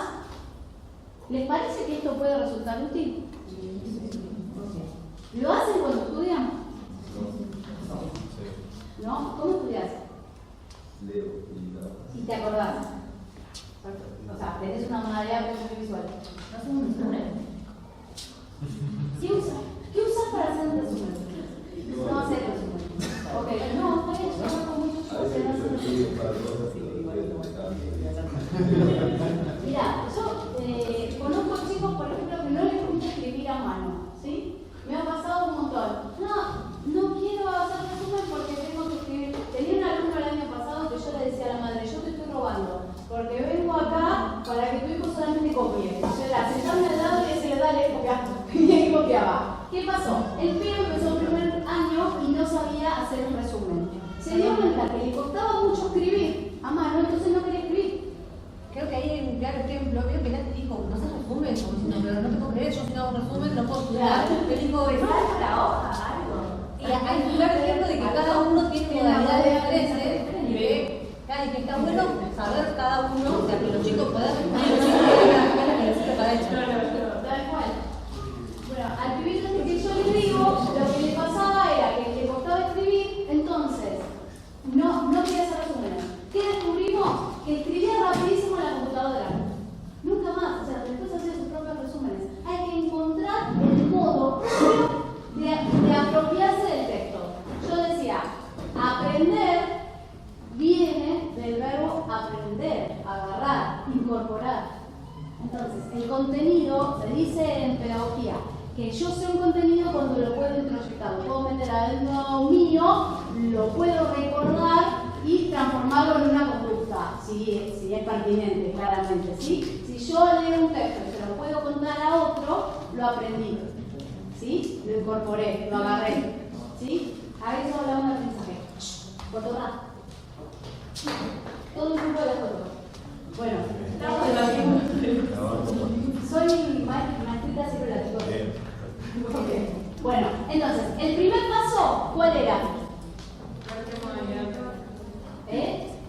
¿Les parece que esto puede resultar útil? Okay. ¿Lo hacen cuando estudian? ¿No? ¿Cómo estudias? Leo y te acordás. O sea, tenés una modalidad muy visual. No es un resumen. ¿Qué usas para hacer un resumen? No hacer resumen. Ok, no, está bien, yo conozco muchos chicos que no hacen resumen. Mira, yo conozco chicos, por ejemplo, que no les gusta escribir a mano, ¿sí? Me ha pasado un montón. No quiero hacer resumen porque tengo que escribir. Tenía un alumno el año pasado que yo le decía a la madre, yo te estoy robando, porque vengo acá para que tu hijo solamente copie. O sea, sentarme al lado y decirle, dale, copia. Y ahí copiaba. ¿Qué pasó? El pibe empezó el primer año y no sabía hacer un resumen. Se dio cuenta que le costaba mucho escribir a mano, entonces no quería escribir. Creo que ahí hay un claro ejemplo. Veo que Nati dijo, no se resumen, como diciendo, pero no te puedo creer, yo si no hago un resumen no puedo estudiar. Él dijo, Pensar la hoja, algo. Y hay un claro ejemplo de que cada uno tiene modalidades diferentes y ve, y que está bueno saber cada uno, o sea, que los chicos puedan responder para eso. Tal cual. Bueno, al pibito que yo le digo, lo que le pasaba era que le costaba escribir, que yo sé un contenido cuando lo puedo introyectar, lo puedo meter adentro mío, lo puedo recordar y transformarlo en una conducta, si es pertinente, claramente, ¿sí? Si yo leo un texto y se lo puedo contar a otro, lo aprendí, ¿sí? Lo incorporé, lo agarré, ¿sí? A eso hablamos de aprendizaje. Fotografía. Todo el grupo de la foto. Bueno, estamos en la soy maestrita circular, chicos. Okay. Bueno, entonces, el primer paso, ¿cuál era?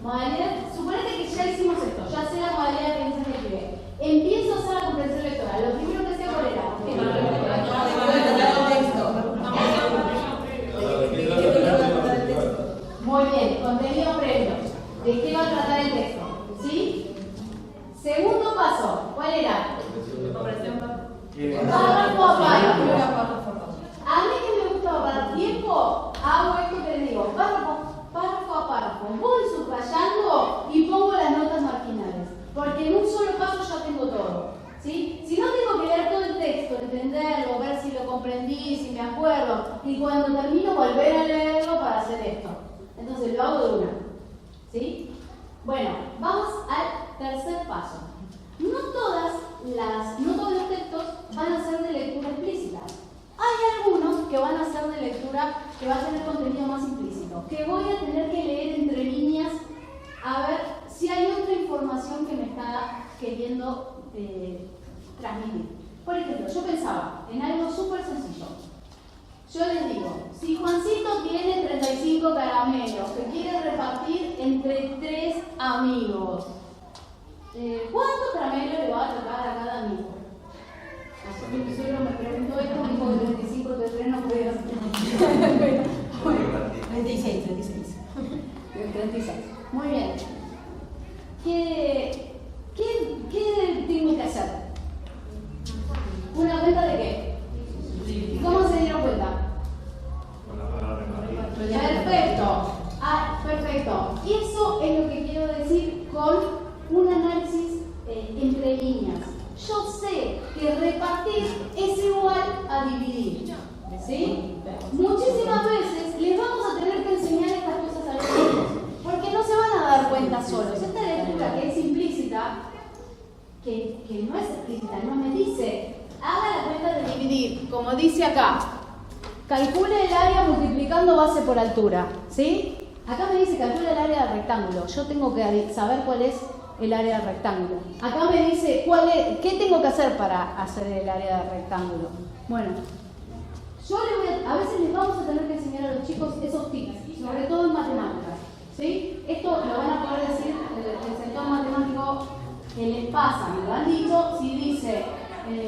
Modalidad. Suponete que ya hicimos esto, ya sé la modalidad de aprendizaje que escribe. Empiezo a hacer la comprensión lectora. Lo primero que hacía, ¿cuál era? Muy bien, contenido previo. ¿De qué va a tratar el texto? ¿Sí? Segundo paso, ¿cuál era? Párrafo a párrafo. A mí que me gusta ahorrar tiempo, hago esto que les digo, párrafo a párrafo. Voy subrayando y pongo las notas marginales, porque en un solo paso ya tengo todo. ¿Sí? Si no, tengo que leer todo el texto, entenderlo, ver si lo comprendí, si me acuerdo, y cuando termino volver a leerlo para hacer esto. Entonces lo hago de una. ¿Sí? Bueno, vamos al tercer paso. No todos los textos van a ser de lectura explícita. Hay algunos que van a ser de lectura que va a tener contenido más implícito, que voy a tener que leer entre líneas a ver si hay otra información que me está queriendo transmitir. Por ejemplo, yo pensaba en algo súper sencillo. Yo les digo, si Juancito tiene 35 caramelos que quiere repartir entre 3 amigos, ¿cuántos caramelos le va a tocar a cada amigo? Así que mi suegro me preguntó esto, me dijo que 35 de 3 no podía hacer. 36. 36. Muy bien. ¿Qué tengo que hacer? ¿Una cuenta de qué? ¿Cómo se dieron cuenta? Perfecto. Perfecto. Y eso es lo que quiero decir con un análisis entre líneas. Yo sé que repartir es igual a dividir. ¿Sí? Muchísimas veces les vamos a tener que enseñar estas cosas a los chicos, porque no se van a dar cuenta solos. Esta lectura que es implícita, que no es explícita, no me dice, haga la cuenta de dividir, como dice acá. Calcule el área multiplicando base por altura, ¿sí? Acá me dice calcula el área del rectángulo. Yo tengo que saber cuál es el área del rectángulo. Acá me dice qué tengo que hacer para hacer el área del rectángulo. Bueno, a veces les vamos a tener que enseñar a los chicos esos tips, sobre todo en matemáticas, ¿sí? Esto lo van a poder decir el sector matemático que les pasa, me lo han dicho, si dice,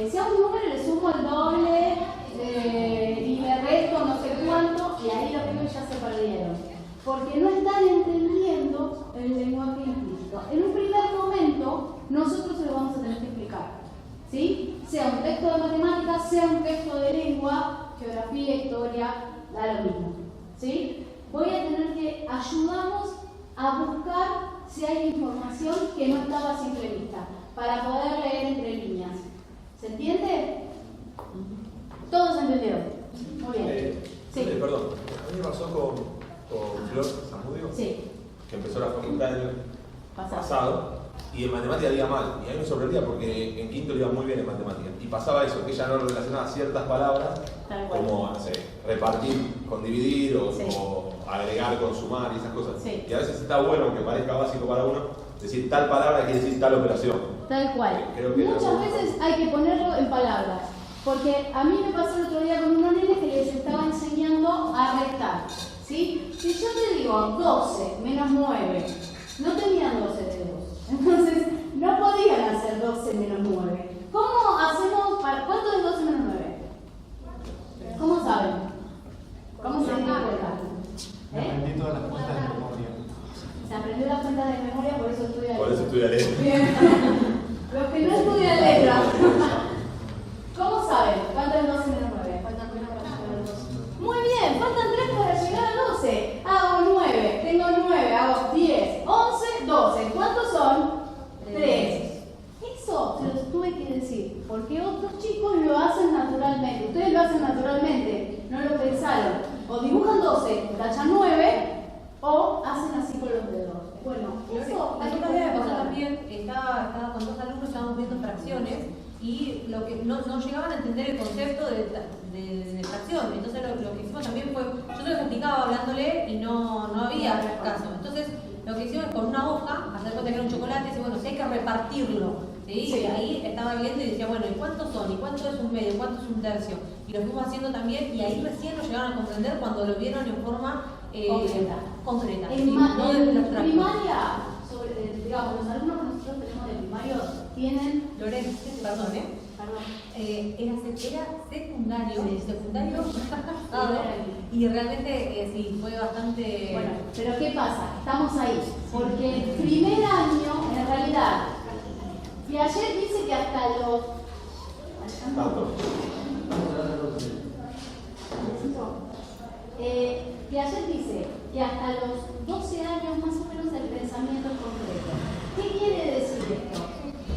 si a un número le sumo el doble y le resto no sé cuánto, y ahí los pibes ya se perdieron, porque no están entendiendo el lenguaje implícito. En un primer momento, nosotros se lo vamos a tener que explicar, ¿sí? Sea un texto de matemáticas, sea un texto de lengua, geografía, historia, da lo mismo, ¿sí? Voy a tener que ayudarnos a buscar si hay información que no estaba a simple vista, para poder leer entre líneas. ¿Se entiende? ¿Todos entendieron? Muy bien. Sí. Perdón, a mí me pasó con Flor Zamudio, Sí. que empezó la facultad el año pasado, y en matemática le iba mal. Y a mí me sorprendía porque en quinto le iba muy bien en matemática. Y pasaba eso, que ella no relacionaba ciertas palabras, como, no sé, repartir con dividir o agregar con sumar y esas cosas. Sí. Y a veces está bueno, aunque parezca básico para uno, decir tal palabra quiere decir tal operación. Tal cual. Creo que muchas veces hay que ponerlo en palabras. Porque a mí me pasó el otro día con unos nenes que les estaba enseñando a restar. ¿Sí? Si yo te digo 12 menos 9, no tenían 12 dedos. Entonces, no podían hacer 12 menos 9. ¿Cómo hacemos para cuánto es 12 menos 9? ¿Cómo saben? ¿Cómo se dan cuenta? Me aprendí todas las cuentas de memoria. Se aprendió las cuentas de memoria, por eso estudia letra. Por eso estudia letra. Bien. Los que no estudian letra. ¿Cómo saben? ¿Cuánto es 12 menos 9? Faltan 3 para llegar al 12. Muy bien, faltan 3 para llegar al 12. Hago 9, tengo 9, hago 10, 11, 12. ¿Cuántos son? 3. Eso se los tuve que decir, porque otros chicos lo hacen naturalmente. Ustedes 12 tachan 9 o hacen así con los dedos. Bueno, eso la otra vez me pasó también, estaba con dos alumnos, estábamos viendo fracciones y lo que no llegaban a entender el concepto de fracción. Entonces lo que hicimos también fue, yo se los explicaba hablándole y no había caso. Entonces lo que hicimos es con una hoja, hacer cuenta que era un chocolate, y decir, bueno, si hay que repartirlo. ¿Sí? Sí. Y ahí estaba viendo y decía, bueno, ¿y cuántos son? ¿Y cuánto es un medio? ¿Y cuánto es un tercio? Y lo fuimos haciendo también y ahí recién lo llegaron a comprender cuando lo vieron en forma concreta. En, ¿sí? No de en abstracto. primaria, digamos, los alumnos que nosotros tenemos de primario tienen... Loren, perdón, era secundario, y realmente sí, fue bastante... Bueno, pero ¿qué pasa? Estamos ahí, porque el primer año, en realidad, Piaget dice que hasta los... Piaget dice que hasta los 12 años más o menos el pensamiento es concreto. ¿Qué quiere decir esto?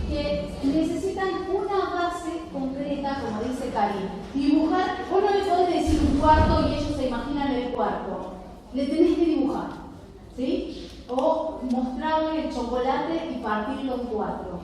Que necesitan una base concreta, como dice Karin. Dibujar, vos no le podés decir un cuarto y ellos se imaginan el cuarto. Le tenés que dibujar, ¿sí? O mostrarle el chocolate y partirlo en 4,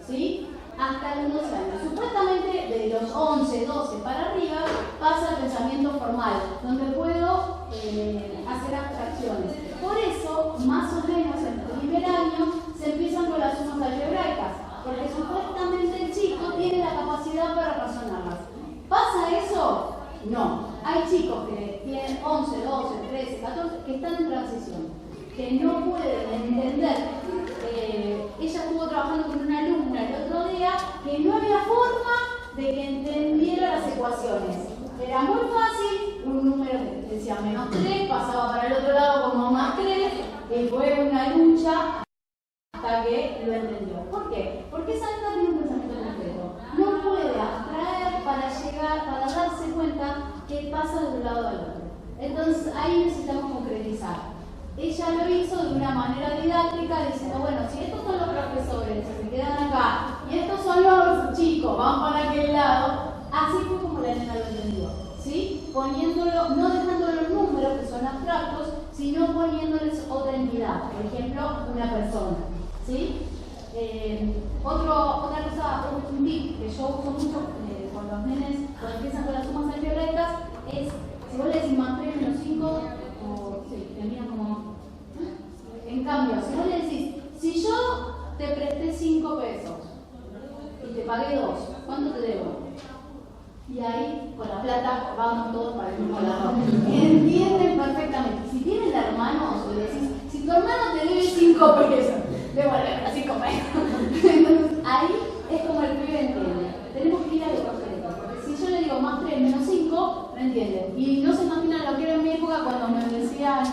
¿sí? Hasta los 12 años. Supuestamente de los 11, 12 para arriba pasa el pensamiento formal, donde puedo hacer abstracciones. Por eso, más o menos en el primer año, se empiezan con las sumas algebraicas, porque supuestamente el chico tiene la capacidad para razonarlas. ¿Pasa eso? No. Hay chicos que tienen 11, 12, 13, 14 que están en transición, que no pueden entender. Ella estuvo trabajando con una alumna el otro día que no había forma de que entendiera las ecuaciones. Era muy fácil, un número que decía menos 3, pasaba para el otro lado como más 3, y fue una lucha hasta que lo entendió. ¿Por qué? Porque esa alumna tiene un pensamiento concreto. No puede abstraer para darse cuenta que pasa de un lado al otro. Entonces ahí necesitamos concretizar. Ella lo hizo de una manera didáctica diciendo, bueno, si estos son los profesores, se quedan acá, y estos son los chicos, van para aquel lado, así fue como la nena lo entendió, ¿sí? Poniéndolo, no dejando los números que son abstractos, sino poniéndoles otra entidad, por ejemplo, una persona, ¿sí? Otra cosa, un tip que yo uso mucho con los nenes cuando empiezan con las sumas algebraicas es, si vos le decís más 3 menos 5, o sí, te miran como... En cambio, si vos le decís, si yo te presté 5 pesos y te pagué 2, ¿cuánto te debo? Y ahí, con la plata, vamos todos para el mismo lado. Entienden perfectamente. Si tienen hermanos, le decís, si tu hermano te debe 5 pesos, devuelve 5 pesos. Entonces, ahí es como el pibe entiende. Tenemos que ir a lo concreto. Porque si yo le digo más 3 menos 5, no entienden. Y no se imaginan lo que era en mi época cuando me decían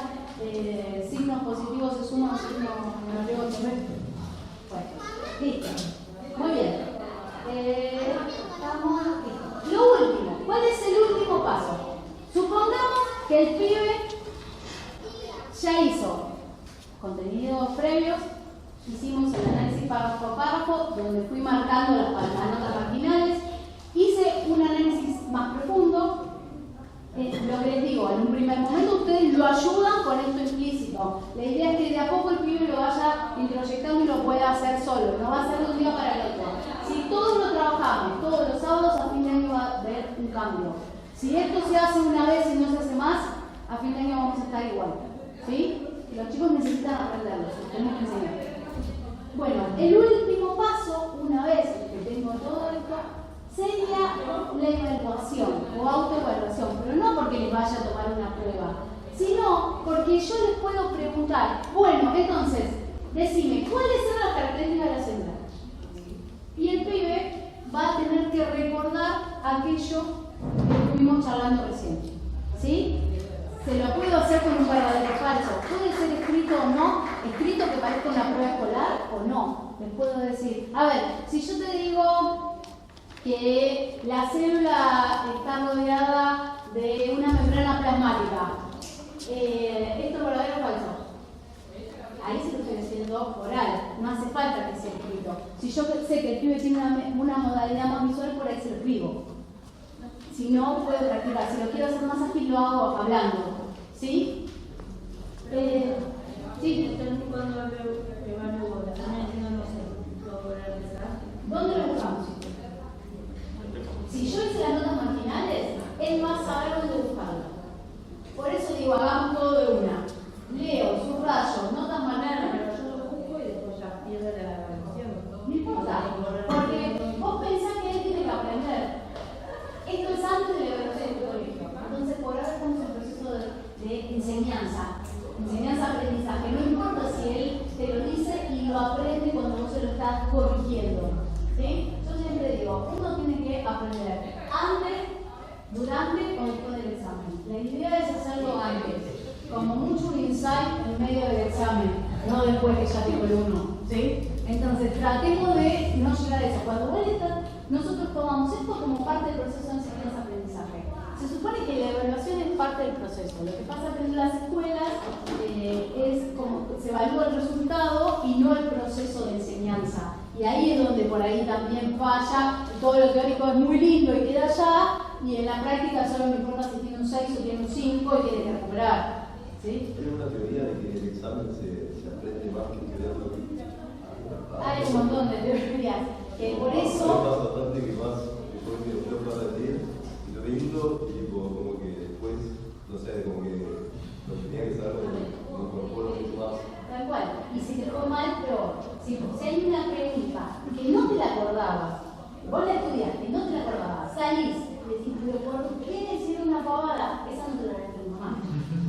signos positivos se suman, signos negativos se restan. Bueno, listo. Muy bien. Estamos aquí. Lo último, ¿cuál es el último paso? Supongamos que el pibe ya hizo contenidos previos, hicimos el análisis párrafo a párrafo, donde fui marcando las notas marginales, hice un análisis más profundo. Lo que les digo, en un primer momento ustedes lo ayudan con esto implícito. La idea es que de a poco el pibe lo vaya introyectando y lo pueda hacer solo, no va a ser de un día para el otro. Si todos lo trabajamos, todos los sábados, a fin de año va a haber un cambio. Si esto se hace una vez y no se hace más, a fin de año vamos a estar igual. ¿Sí? Los chicos necesitan aprenderlo, los tenemos que enseñar. Bueno, el último paso, una vez que tengo todo esto, sería la evaluación o autoevaluación, pero no porque les vaya a tomar una prueba, sino porque yo les puedo preguntar, bueno, entonces, decime, ¿cuáles son las características de la célula? Y el pibe va a tener que recordar aquello que estuvimos charlando recién, ¿sí? Se lo puedo hacer con un verdadero falso, puede ser escrito o no, escrito que parezca una prueba escolar o no. Les puedo decir, a ver, si yo te digo que la célula está rodeada de una membrana plasmática, ¿esto es verdadero o falso? Ahí se lo estoy diciendo oral, no hace falta que sea escrito. Si yo sé que el pibe tiene una modalidad más visual, por ahí se lo escribo. Si no, puedo practicar. Si lo quiero hacer más ágil, lo hago hablando, ¿sí? subrayo, no tan banal, pero yo lo busco y después ya pierde la evaluación. No importa, porque vos pensás que él tiene que aprender. Esto es antes de la evaluación de tu colegio. Entonces, por ahora estamos en proceso de enseñanza-aprendizaje. No importa si él te lo dice y lo aprende cuando vos se lo estás corrigiendo. ¿Sí? Yo siempre digo, uno tiene que aprender antes, durante o después del examen. La idea es hacerlo antes, como mucho un insight en medio del examen, no después que ya tengo el 1. ¿Sí? Entonces, tratemos de no llegar a eso. Cuando nosotros tomamos esto como parte del proceso de enseñanza-aprendizaje. Se supone que la evaluación es parte del proceso. Lo que pasa que en las escuelas es como se evalúa el resultado y no el proceso de enseñanza. Y ahí es donde por ahí también falla. Todo lo teórico es muy lindo y queda allá, y en la práctica solo me importa si tiene un 6 o tiene un 5 y tiene que recuperar. ¿Sí? Hay una teoría de que el examen se aprende más que estudiando. Hay un montón de teorías. Por eso. Más bastante que más, porque yo para decir, y lo lindo, tipo, como que después, no sé, como que lo tenía que saber, como incorporo mucho más. Tal cual. Y si te fue mal, peor. Si hay una pregunta que no te la acordabas, vos la estudiaste y no te la acordabas, salís y decís, pero ¿por qué decir una pavada? Esa no te la decís tu mamá.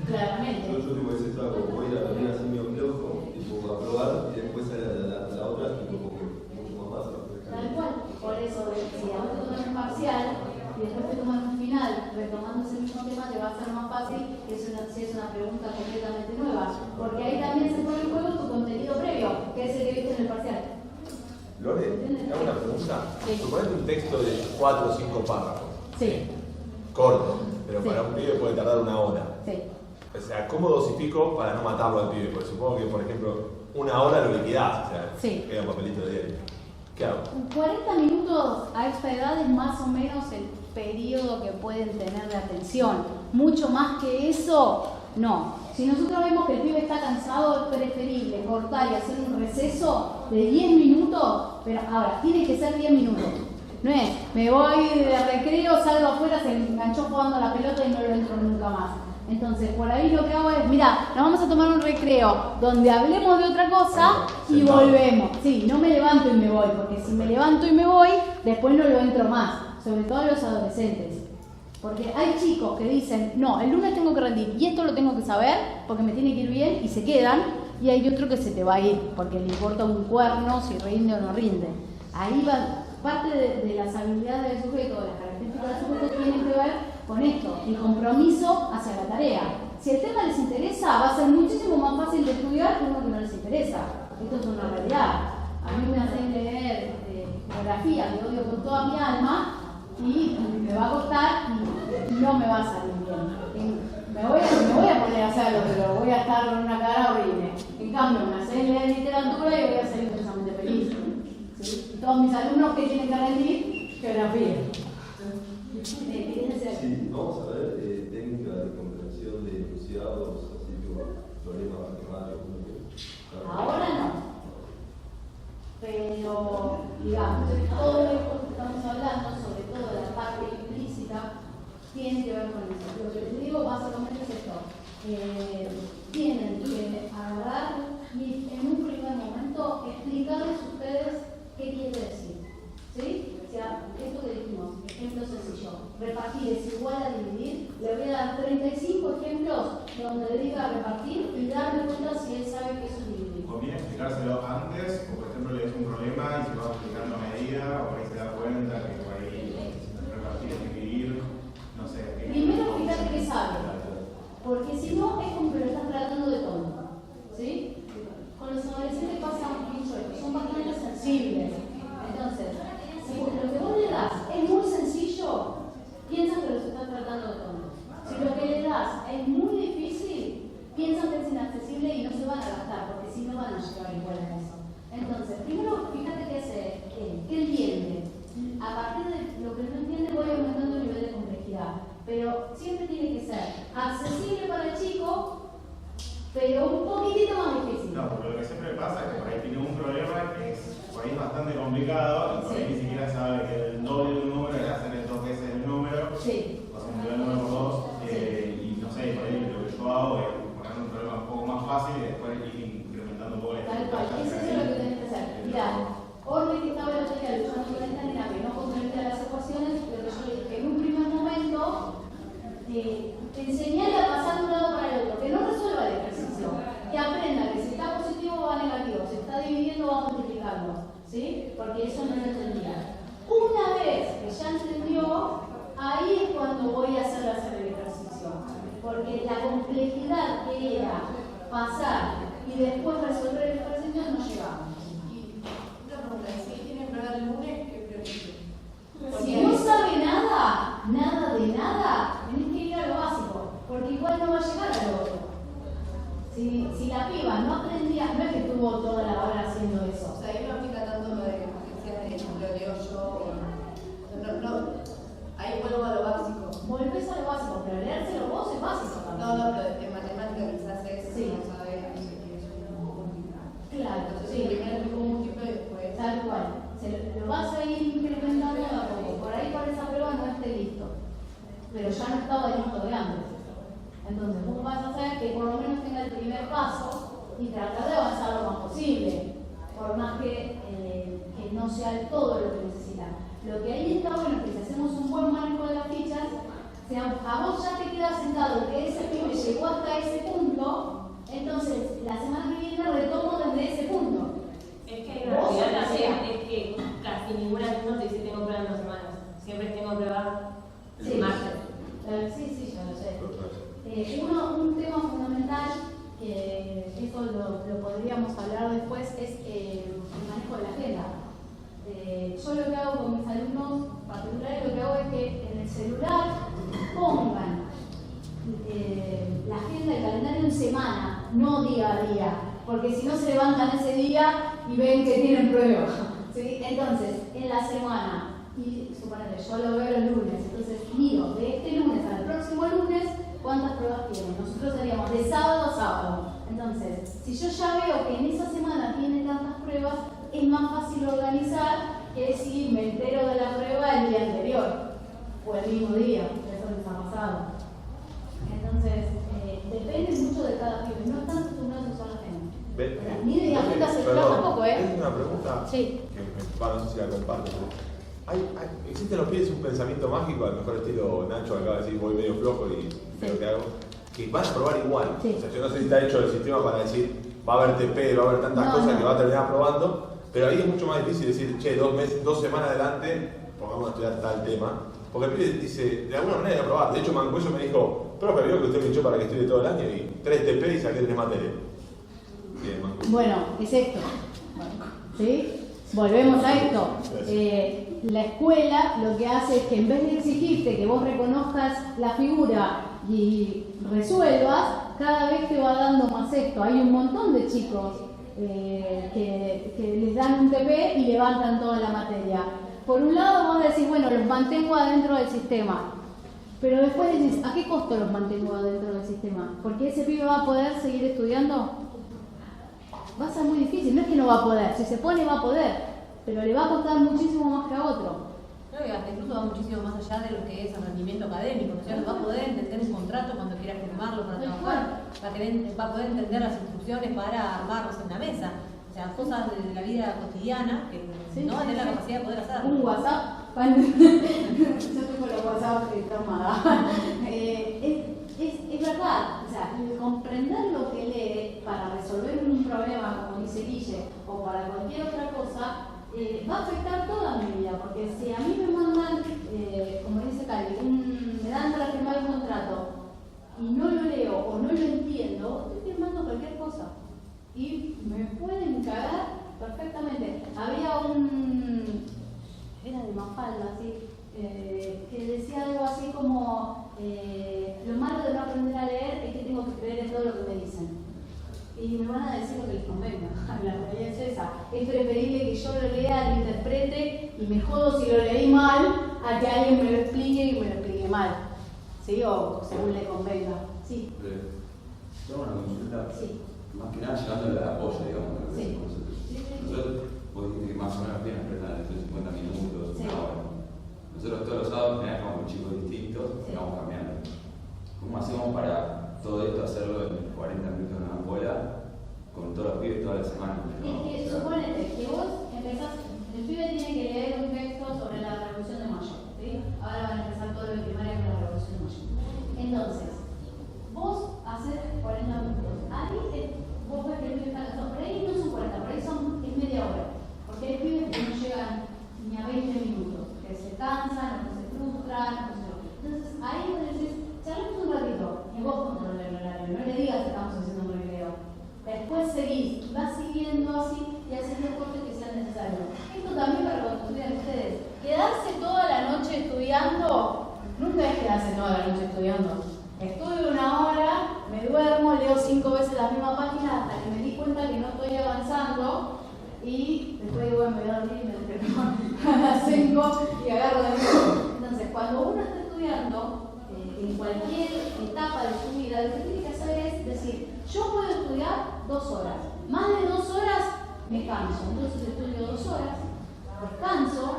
Claramente. Yo tipo, ese estaba como voy a ir a venir así medio flojo, tipo, a probar, y después a la otra, tipo, como que mucho más fácil. Tal cual. Por eso, si a vos te toman un parcial y después te toman un final, retomando ese mismo tema, te va a ser más fácil que si es una pregunta completamente nueva. Porque ahí también se pone en juego tu contenido previo, que es el que viste en el parcial. Lore, te hago una pregunta. Sí. Suponete un texto de 4 o 5 párrafos. Sí. Corto, pero Sí. para un pibe puede tardar 1 hora. Sí. O sea, ¿cómo dosifico para no matarlo al pibe? Porque supongo que, por ejemplo, 1 hora lo liquidás, o sea, Sí. queda un papelito de diario. ¿Qué hago? 40 minutos a esta edad es más o menos el periodo que pueden tener de atención. Mucho más que eso, no. Si nosotros vemos que el pibe está cansado, es preferible cortar y hacer un receso de 10 minutos, pero ahora, tiene que ser 10 minutos. No es, me voy de recreo, salgo afuera, se enganchó jugando a la pelota y no lo entro nunca más. Entonces, por ahí lo que hago es, mira, nos vamos a tomar un recreo donde hablemos de otra cosa y volvemos. Sí, no me levanto y me voy, porque si me levanto y me voy, después no lo entro más, sobre todo los adolescentes. Porque hay chicos que dicen, no, el lunes tengo que rendir y esto lo tengo que saber porque me tiene que ir bien y se quedan, y hay otro que se te va a ir porque le importa un cuerno si rinde o no rinde. Ahí va, parte de las habilidades del sujeto, de las características del sujeto tienen que ver con esto, el compromiso hacia la tarea. Si el tema les interesa, va a ser muchísimo más fácil de estudiar que uno que no les interesa. Esto es una realidad. A mí me hacen leer geografía, que odio con toda mi alma, y me va a costar y no me va a salir bien. Me voy a poner a hacerlo, pero voy a estar con una cara horrible. En cambio, me hacen leer literatura y voy a ser intensamente feliz. ¿Sí? Todos mis alumnos que tienen que rendir, geografía. Sí, vamos a ver técnicas de comprensión de enunciados, así como problemas matemáticos. Ahora no. Pero, digamos, todo esto que estamos hablando, sobre todo la parte implícita, tiene que ver con eso. Lo que les digo básicamente es esto. Tienen que agarrar y en un primer momento explicarles a ustedes qué quiere decir. ¿Sí? O sea, esto que dijimos, ejemplo sencillo. Repartir es igual a dividir. Le voy a dar 35 ejemplos donde le diga repartir y darme cuenta si él sabe que eso es dividir. ¿Conviene explicárselo antes? O por ejemplo le des un problema y se va explicando a medida, o por ahí se da cuenta que por ahí repartir es dividir, no sé. Primero explicarle qué sabe. Porque si no, es como que lo estás tratando de tonto. ¿Sí? Con los adolescentes pasa mucho esto. Son bastante sensibles. Entonces, si lo que vos le das es muy sencillo, piensan que los estás tratando de tonto. Si lo que le das es muy difícil, piensan que es inaccesible y no se van a gastar, porque si no van a llegar igual a eso. Entonces, primero fíjate qué hace él, qué entiende. A partir de lo que no entiende voy aumentando el nivel de complejidad. Pero siempre tiene que ser accesible para el chico, pero un poquitito más difícil. No, porque lo que siempre pasa es que por ahí tiene un problema que es por ahí bastante complicado, y por ahí ni siquiera sabe que el doble de un número le hacen el 2 veces el número, Sí. o sea, un nivel número por 2, y no sé, por ahí lo que yo hago es poner un problema un poco más fácil y después ir incrementando un poco la Tal cual, eso es lo que tenés que hacer. Mirá, Orbe que estaba el otro día luchando con esta nena que no comprendía las ecuaciones, pero yo le dije, en un primer momento, enseñale a pasar de un lado para el otro, que no resuelva el ejercicio, que aprenda que si está positivo va negativo, si está dividiendo va multiplicando, ¿sí? Porque eso no lo entendía. Una vez que ya entendió, ahí es cuando voy a hacer el ejercicio, porque la complejidad que era pasar y después resolver el ejercicio no llegamos. Una pregunta, si tienen prueba el lunes, ¿qué priorizo? Si no sabe nada, nada de nada, tenés que ir a lo básico, porque igual no va a llegar a lo otro. Si la piba no aprendía, no es que estuvo toda la hora haciendo eso. O sea, ahí no aplica tanto lo de que lo leo yo. Ahí vuelvo a lo básico. Volvés a lo básico, pero leérselo vos es básico también. No, pero en matemática quizás es, sí. no sabe, no sé qué es un múltiplo. Claro, Entonces, sí. primero explico un múltiplo y después. Tal cual. Lo vas a ir incrementando de a poco. Por ahí para esa prueba no esté listo. Pero ya no estaba listo de antes. Entonces vos vas a hacer que por lo menos tenga el primer paso y tratar de avanzar lo más posible. Por más que no sea todo lo que necesita. Lo que ahí está bueno es que si hacemos un buen manejo de las fichas, a vos ya te queda sentado que ese pibe llegó hasta ese punto, entonces la semana que viene retomo desde ese punto. Es que hay una realidad también, es que casi ninguna alumno te dice tengo prueba en 2 semanas. Siempre tengo prueba el martes. Sí, yo lo sé. Un tema fundamental, que eso lo podríamos hablar después, es el manejo de la agenda. Yo lo que hago con mis alumnos particulares, lo que hago es que en el celular pongan la agenda, el calendario en semana, no día a día, porque si no se levantan ese día y ven que tienen prueba. ¿Sí? Entonces, en la semana, y suponete, yo lo veo los lunes, entonces miro de este lunes al próximo lunes cuántas pruebas tienen. Nosotros haríamos de sábado a sábado. Entonces, si yo ya veo que en esa semana tienen tantas pruebas, es más fácil organizar que si me entero de la prueba el día anterior o el mismo día. Eso les ha pasado. Entonces, depende mucho de cada pibe. No están acostumbrados a usar la agenda. Ni de agenda se trata tampoco, ¿eh? Es una pregunta sí. Que no sé si la comparto. ¿Existe en los pibes un pensamiento mágico, al mejor estilo Nacho acaba de decir voy medio flojo y veo que hago? Que van a probar igual. Sí. O sea, yo no sé si está hecho el sistema para decir va a haber TP, va a haber tantas cosas que va a terminar probando, pero ahí es mucho más difícil decir, che, 2 semanas adelante, pongamos a estudiar tal tema. Porque el pibe dice, de alguna manera voy a probar. De hecho, Mancuello me dijo, profe, vio que usted me echó para que estudie todo el año y 3 TP y saqué 3 materias. Bien, bueno, es esto. ¿Sí? Volvemos a esto. La escuela lo que hace es que en vez de exigirte que vos reconozcas la figura y resuelvas, cada vez te va dando más esto. Hay un montón de chicos que les dan un TP y levantan toda la materia. Por un lado vos decís, bueno, los mantengo adentro del sistema. Pero después decís, ¿a qué costo los mantengo adentro del sistema? Porque ese pibe va a poder seguir estudiando. Va a ser muy difícil, no es que no va a poder, si se pone va a poder, pero le va a costar muchísimo más que a otro. No, y hasta incluso va muchísimo más allá de lo que es el rendimiento académico, o sea, va a poder entender un contrato cuando quiera firmarlo para trabajar, va a poder entender las instrucciones para armarlos en la mesa, o sea, cosas de la vida cotidiana que no va a tener la capacidad de poder hacer. Un WhatsApp, yo tengo los WhatsApp tomada. Es verdad, o sea, el comprender lo que lee para resolver un problema, como dice Guille, o para cualquier otra cosa, va a afectar toda mi vida, porque si a mí me mandan, como dice Cali, me dan para firmar un contrato y no lo leo o no lo entiendo, estoy firmando cualquier cosa y me pueden cagar perfectamente. Había era de Mafalda, así, que decía algo así como lo malo de no aprender a leer es que tengo que creer en todo lo que me dicen y me van a decir lo que les convenga. La realidad es esa. Es preferible que yo lo lea, lo interprete y me jodo si lo leí mal a que alguien me lo explique y me lo explique mal, ¿sí? O según le convenga. Sí. Tengo una consulta. Sí. Más que nada llegando al apoyo, digamos. Sí. Nosotros, vos dijiste que más o menos bien aprender en 50 minutos, sí. una hora. Nosotros todos los sábados tenemos con chicos distintos y Sí. vamos cambiando. ¿Cómo hacemos para todo esto hacerlo en 40 minutos en una escuela 5 veces la misma página hasta que me di cuenta que no estoy avanzando y después digo, bueno, me voy a dormir y me despierto a las 5 y agarro de nuevo. Entonces, cuando uno está estudiando, en cualquier etapa de su vida, lo que tiene que hacer es decir, yo puedo estudiar 2 horas, más de 2 horas me canso, entonces estudio 2 horas, descanso,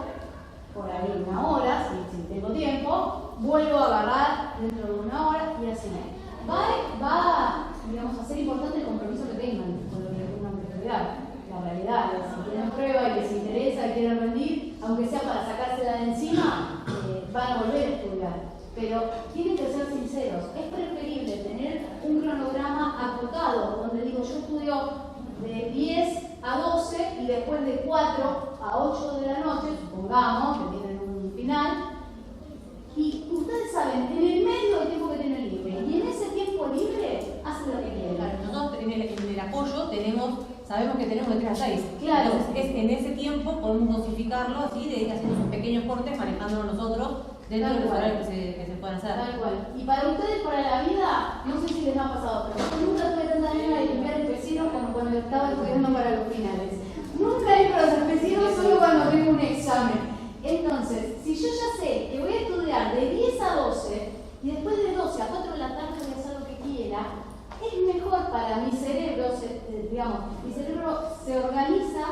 por ahí 1 hora, si tengo tiempo, vuelvo a agarrar dentro de 1 hora y así. Va digamos, a ser importante el compromiso que tengan con lo que tengan que estudiar. La realidad es, si tienen prueba y les interesa y quieren rendir, aunque sea para sacársela de encima, van a volver a estudiar. Pero tienen que ser sinceros, es preferible tener un cronograma acotado, donde digo, yo estudio de 10 a 12 y después de 4 a 8 de la noche, supongamos que tienen un final, y ustedes saben, en el medio del tiempo que tienen libre, y en ese tiempo libre, hacen lo que quieren. Claro, nosotros en el apoyo sabemos que tenemos de 3 a 6. Claro. Entonces, en ese tiempo podemos dosificarlo así, de ir haciendo sus pequeños cortes, manejándolo nosotros dentro de los horarios que se puedan hacer. Tal cual. Y para ustedes, para la vida, no sé si les ha pasado, pero yo nunca tuve tanta ganas de limpiar el vecino como cuando estaba estudiando para los finales. Nunca limpio los vecinos, solo cuando tengo un examen. Entonces, si yo ya sé que voy a estudiar de 10 a 12 y después de 12 a 4 de la tarde voy a hacer lo que quiera, es mejor para mi cerebro, mi cerebro se organiza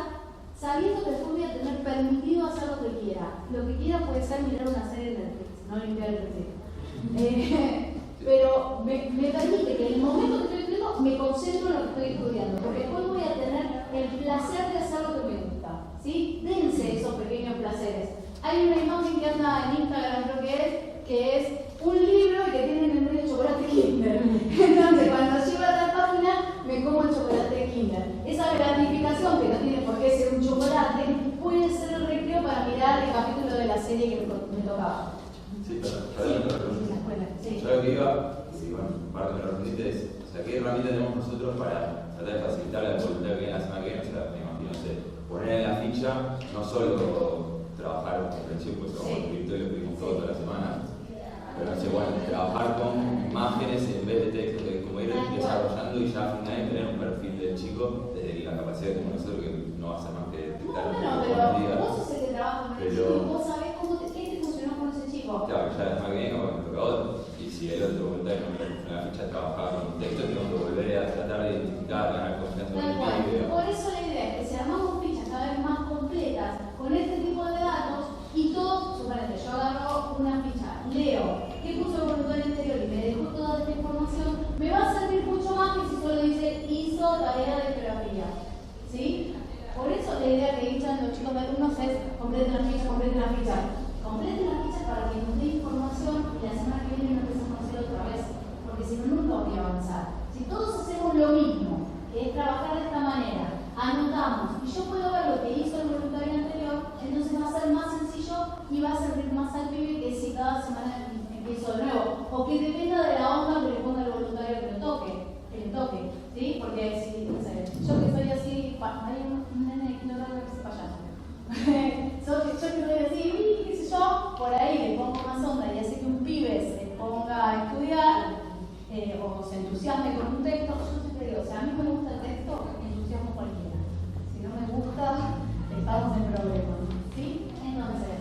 sabiendo que después voy a tener permitido hacer lo que quiera. Lo que quiera puede ser mirar una serie de Netflix, no limpiar el vecino. Pero me permite que en el momento que estoy estudiando me concentro en lo que estoy estudiando, porque después voy a tener el placer de hacer lo que me gusta. ¿Sí? Dense esos pequeños placeres. Hay una imagen que anda en Instagram, creo que es un libro que tiene en el medio chocolate Kinder. Entonces, cuando llego a la página, me como el chocolate Kinder. Esa gratificación, que no tiene por qué ser un chocolate, puede ser el recreo para mirar el capítulo de la serie que me tocaba. Sí, perdón. Sí. Yo lo que iba, y bueno, parte de lo que respondiste es, o sea, ¿qué herramienta tenemos nosotros para tratar de facilitar la voluntad que viene la semana que viene? O sea, me imagino, no sé, poner en la ficha, no solo trabajar con comprensión, pues trabajo en escritorio, lo vimos toda la semana, pero no sé, bueno, trabajar con imágenes en vez de texto, que como ir desarrollando y ya al final tener un perfil del chico, desde la capacidad como nosotros, que no va a ser más que detectar Bueno, pero vos sos el que trabaja con el chico, vos sabés qué te funcionó con ese chico. Claro, ya la semana que viene, bueno, me toca otro. Y si el otro voluntario no en la ficha trabajaba con un texto, tengo que volver a tratar de identificar, ganar confianza con el pibe. Por eso la idea es que si armamos fichas cada vez más completas con este tipo de datos y todos, suponete, yo agarro una ficha, leo qué puso el voluntario anterior y me dejo toda esta información, me va a servir mucho más que si solo dice hizo tarea de geografía. ¿Sí? Por eso la idea que dicen los chicos de alumnos es completen la ficha, completen la ficha. Completen la ficha para que nos dé información y la semana que viene no empecemos a hacer otra vez, porque si no, nunca voy a avanzar. Si todos hacemos lo mismo, que es trabajar de esta manera, anotamos, y yo puedo ver lo que hizo el voluntario anterior, entonces va a ser más sencillo y va a servir más al pibe que si cada semana empiezo de nuevo, o que dependa de la onda que le ponga el voluntario que le toque, ¿sí? Porque si, no sé, yo que soy así, hay un nene que no sabe que es payaso. Yo que voy a decir, qué sé yo, por ahí le pongo más onda y hace que un pibe se ponga a estudiar o se entusiasme con un texto. Yo siempre digo, si a mí me gusta el texto, me entusiasmo cualquiera. Si no me gusta, estamos en problemas. ¿Sí? Entonces,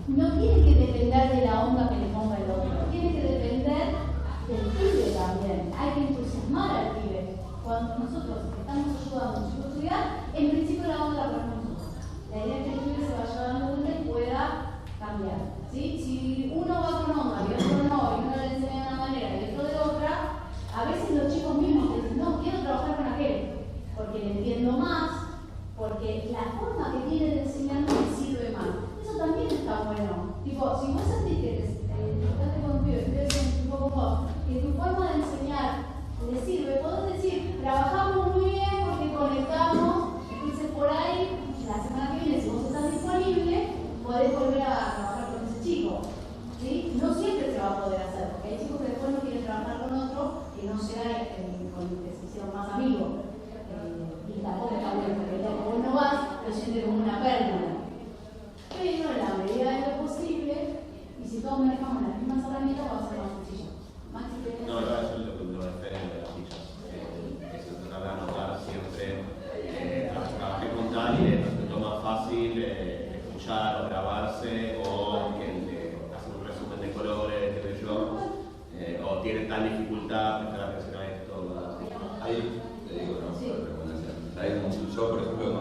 no tiene que depender de la onda que le ponga el otro, tiene que depender del pibe también. Hay que entusiasmar al pibe. Cuando nosotros estamos ayudando a un chico a estudiar, en principio la onda la ponemos nosotros. La idea es que el pibe se vaya dando cuenta y pueda cambiar. ¿Sí? Si uno va con onda y otro no, y uno le enseña de una manera y otro de otra, a veces los chicos mismos dicen, no, quiero trabajar con aquel, porque le entiendo más, porque la forma que tiene de enseñar me sirve más. Eso también está bueno. Tipo, si vos sentís que estás con un pibe, tipo con vos, que tu forma de enseñar le sirve, podés decir, trabajamos muy bien porque conectamos, entonces por ahí, la semana que viene, si vos estás disponible, podés volver a trabajar con ese chico. ¿Sí? No siempre se va a poder hacer, porque hay chicos que después no quieren trabajar con otro que no sea Yo, por ejemplo, en la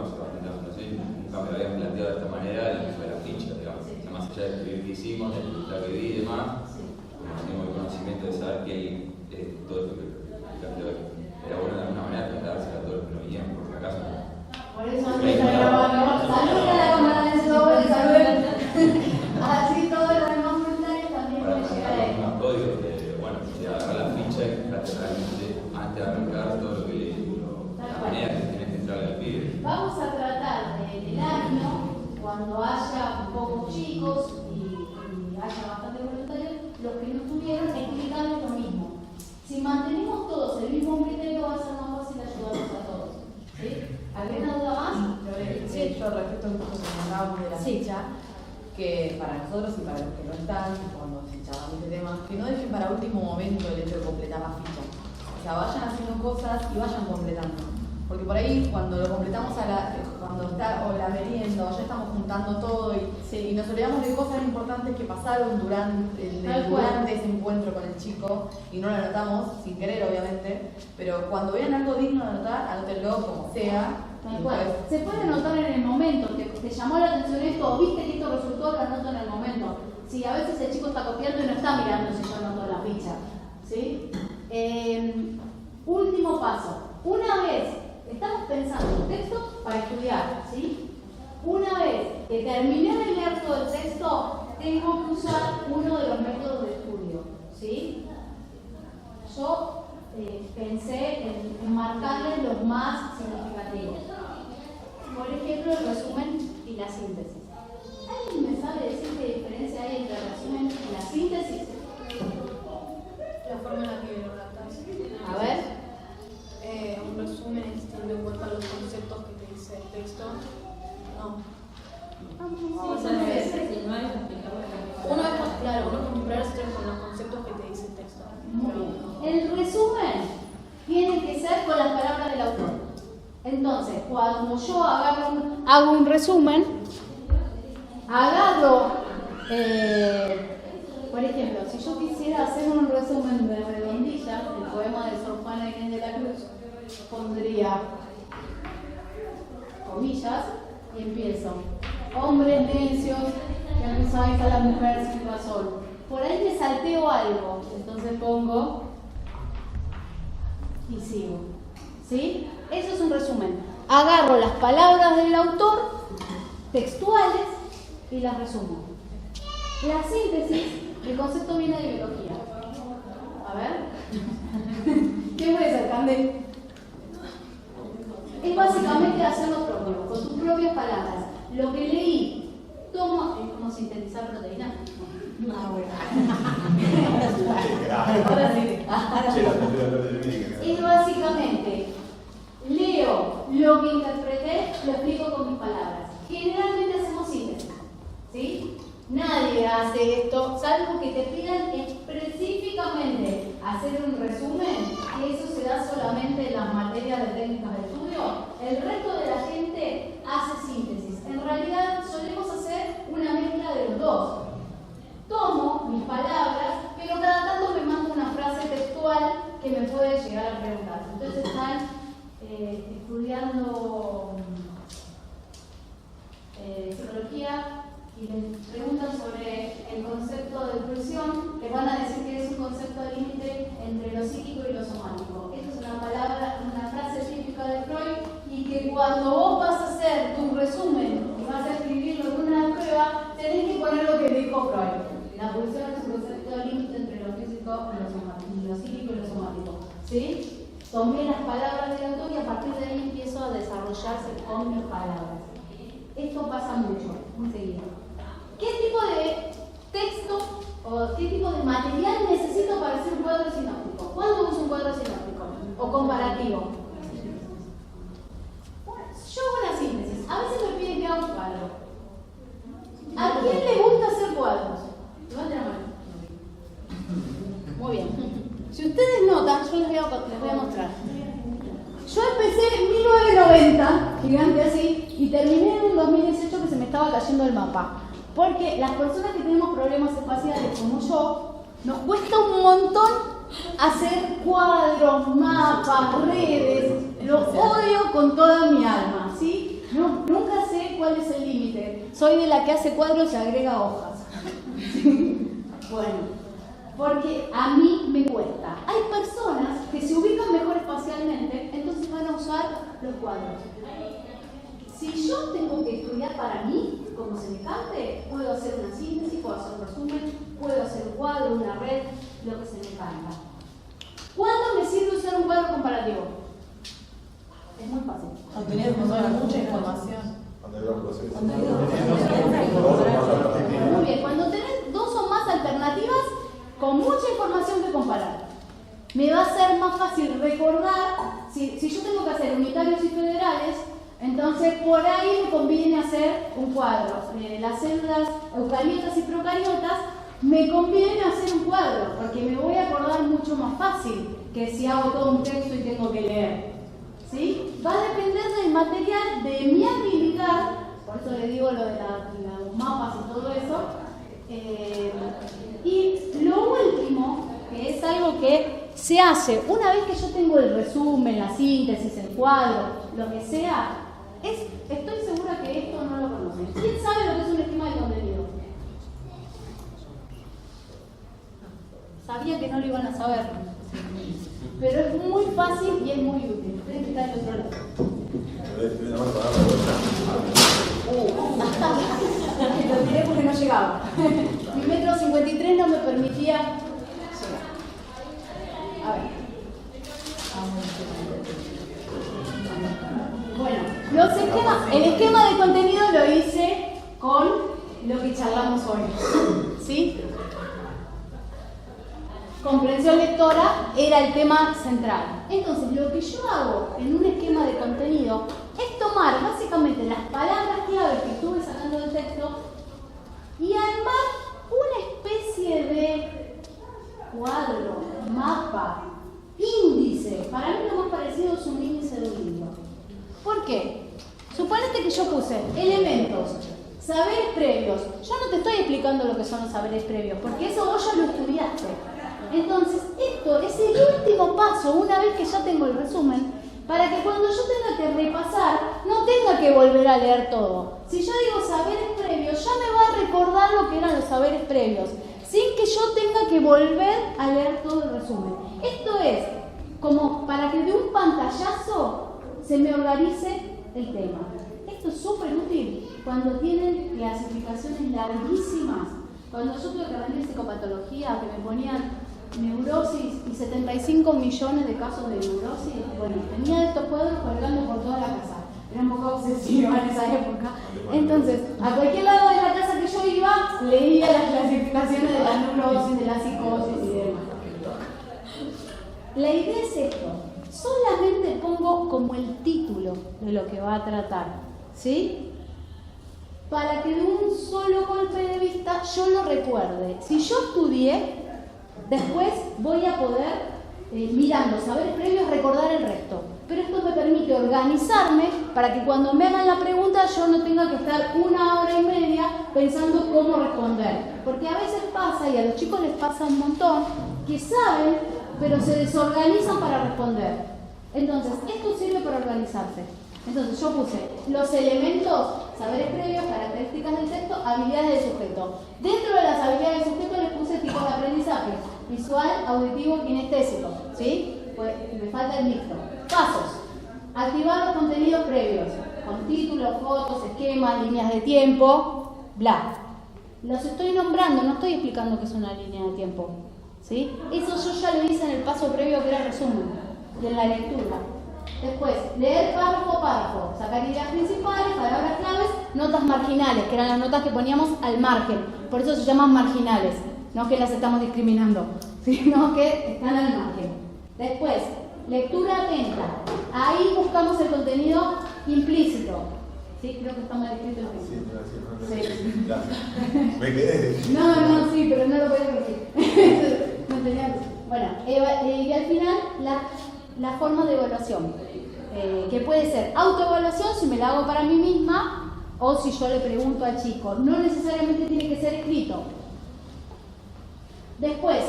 fundación nunca me lo habían planteado de esta manera el uso de la ficha, digamos. O sea, más allá de escribir qué hicimos, de la que vi y demás, tengo el conocimiento de saber que hay todo esto que era bueno de alguna manera tratárselo a todos los que no vinieron, por si acaso. Por eso antes está grabando. Saluden a la cámara de sobre, saluden. Así todos los demás comentarios también pueden llegar ahí. Unos códigos de, bueno, de agarrar la ficha y realmente antes de arrancar todo lo que la manera que tienes que entrar al pibe. Vamos a tratar en el año, cuando haya pocos chicos y haya bastante voluntarios, los que no estuvieron, explicarles lo mismo. Si mantenemos todos el mismo criterio, va a ser más fácil ayudarnos a todos. ¿Sí? ¿Alguna duda más? Sí, yo respecto a un poco que comentábamos de la ficha, que para nosotros y para los que no están, cuando charlamos de temas, que no dejen para último momento el hecho de completar la ficha. O sea, vayan haciendo cosas y vayan completando. Porque por ahí, cuando lo completamos cuando está o la merienda, o ya estamos juntando todo y nos olvidamos de cosas importantes que pasaron durante ese encuentro con el chico y no lo anotamos, sin querer obviamente, pero cuando vean algo digno de anotar, anótenlo como sea. Se puede anotar en el momento, te llamó la atención esto, o viste que esto resultó, lo anoto en el momento. Sí, a veces el chico está copiando y no está mirando si yo anoto la ficha. ¿Sí? Último paso. Una vez estamos pensando en texto para estudiar, ¿sí? Una vez que terminé de leer todo el texto, tengo que usar uno de los métodos de estudio, ¿sí? Yo pensé en marcarles los más significativos. Por ejemplo, el resumen y la síntesis. ¿Alguien me sabe decir qué diferencia hay entre el resumen y la síntesis? La forma en la que lo adaptas. A ver. Un resumen es teniendo en cuenta los conceptos que te dice el texto. No. Uno es comprarse con los conceptos que te dice el texto. Muy bien. El resumen tiene que ser con las palabras del autor. Entonces, cuando yo hago un resumen, agarro, por ejemplo, si yo quisiera hacer un resumen de Redondillas, el poema de Sor Juana Inés de la Cruz, pondría comillas y empiezo. Hombres necios que acusáis a la mujer sin razón. Por ahí me salteo algo, entonces pongo y sigo. ¿Sí? Eso es un resumen. Agarro las palabras del autor, textuales, y las resumo. La síntesis, el concepto viene de biología. A ver. ¿Qué puede ser, Candel? Es básicamente hacer lo propio, con tus propias palabras. Lo que leí, tomo, es como sintetizar proteínas. Bueno. Ahora sí. Es básicamente, leo lo que interpreté, lo explico con mis palabras. Generalmente hacemos síntesis, ¿sí? Nadie hace esto, salvo que te pidan específicamente hacer un resumen, y eso se da solamente en las materias de técnicas de estudio. El resto de la gente hace síntesis. En realidad solemos hacer una mezcla de los dos. Tomo mis palabras, pero cada tanto me mando una frase textual que me puede llegar a preguntar. Entonces están estudiando psicología y les preguntan sobre el concepto de pulsión, les van a decir que es un concepto límite entre lo psíquico y lo somático. Esta es una frase típica de Freud, y que cuando vos vas a hacer tu resumen y vas a escribirlo en una prueba, tenés que poner lo que dijo Freud. La pulsión es un concepto límite entre lo físico y lo psíquico y lo somático. ¿Sí? Tomé las palabras del autor y a partir de ahí empiezo a desarrollarse con mis palabras. Esto pasa mucho, muy seguido. ¿Qué tipo de texto o qué tipo de material necesito para hacer un cuadro sinóptico? ¿Cuándo uso un cuadro sinóptico o comparativo? Bueno, yo hago una síntesis. A veces me piden que haga un cuadro. ¿A quién le gusta hacer cuadros? Levanten la mano. Muy bien. Si ustedes notan, yo les voy a mostrar. Yo empecé en 1990, gigante así, y terminé en 2018 que se me estaba cayendo el mapa. Porque las personas que tenemos problemas espaciales como yo, nos cuesta un montón hacer cuadros, mapas, redes. Lo odio soy de la que hace cuadros y agrega hojas. Bueno, porque a mí me cuesta. Hay personas que se ubican mejor espacialmente, entonces van a usar los cuadros. Si yo tengo que estudiar para mí, como se me cante, puedo hacer una síntesis, puedo hacer un resumen, puedo hacer un cuadro, una red, lo que se me canta. ¿Cuándo me sirve usar un cuadro comparativo? Es muy fácil. Cuando tenés mucha información. Muy bien, cuando tenés dos o más alternativas con mucha información que comparar. Me va a ser más fácil recordar, si yo tengo que hacer unitarios y federales, entonces por ahí me conviene hacer un cuadro. Las células eucariotas y procariotas me conviene hacer un cuadro, porque me voy a acordar mucho más fácil que si hago todo un texto y tengo que leer. ¿Sí? Va a depender del material, de mi habilidad, por eso le digo lo de los mapas y todo eso. Y lo último, que es algo que se hace una vez que yo tengo el resumen, la síntesis, el cuadro, lo que sea, estoy segura que esto no lo conocen. ¿Quién sabe lo que es un esquema de contenido? Sabía que no lo iban a saber, pero es muy fácil y es muy útil. Ustedes que están del otro lado. Lo tiré porque no llegaba. Mi 1,53 m no me permitía llegar. A ver. Bueno, el esquema de contenido lo hice con lo que charlamos hoy. ¿Sí? Comprensión lectora era el tema central. Entonces, lo que yo hago en un esquema de contenido es tomar básicamente las palabras clave que estuve sacando del texto y armar una especie de cuadro, mapa, índice. Para mí lo más parecido es un índice de un libro. ¿Por qué? Suponete que yo puse elementos, saberes previos. Yo no te estoy explicando lo que son los saberes previos, porque eso vos ya lo estudiaste. Entonces, esto es el último paso, una vez que ya tengo el resumen, para que cuando yo tenga que repasar, no tenga que volver a leer todo. Si yo digo saberes previos, ya me va a recordar lo que eran los saberes previos, sin que yo tenga que volver a leer todo el resumen. Esto es como para que de un pantallazo se me organice el tema. Esto es súper útil cuando tienen clasificaciones larguísimas. Cuando yo tuve que rendir psicopatología, que me ponían neurosis y 75 millones de casos de neurosis, bueno, tenía estos cuadros colgando por toda la casa. Era un poco obsesiva en esa época. Entonces, a cualquier lado de la casa que yo iba, leía las clasificaciones de la neurosis, de la psicosis y demás. La idea es esto. Solamente pongo como el título de lo que va a tratar, ¿sí? Para que de un solo golpe de vista yo lo recuerde. Si yo estudié, después voy a poder, mirando saberes previos, recordar el resto. Pero esto me permite organizarme para que cuando me hagan la pregunta yo no tenga que estar 1 hora y media pensando cómo responder. Porque a veces pasa, y a los chicos les pasa un montón, que saben, pero se desorganizan para responder. Entonces, esto sirve para organizarse. Entonces, yo puse los elementos, saberes previos, características del texto, habilidades del sujeto. Dentro de las habilidades del sujeto les puse tipos de aprendizaje: visual, auditivo, kinestésico. ¿Sí? Pues me falta el mixto. Pasos: activar los contenidos previos, con títulos, fotos, esquemas, líneas de tiempo, bla. Los estoy nombrando, no estoy explicando qué es una línea de tiempo. ¿Sí? Eso yo ya lo hice en el paso previo, que era el resumen, y en la lectura. Después, leer párrafo a párrafo, sacar ideas principales, palabras claves, notas marginales, que eran las notas que poníamos al margen. Por eso se llaman marginales, no que las estamos discriminando, sino que están al margen. Después, lectura atenta. Ahí buscamos el contenido implícito. Sí, creo que está mal escrito el texto. Sí. Me quedé. No, sí, pero no lo podía decir. No tenía. Bueno, y al final, la forma de evaluación, que puede ser autoevaluación si me la hago para mí misma o si yo le pregunto al chico. No necesariamente tiene que ser escrito. Después,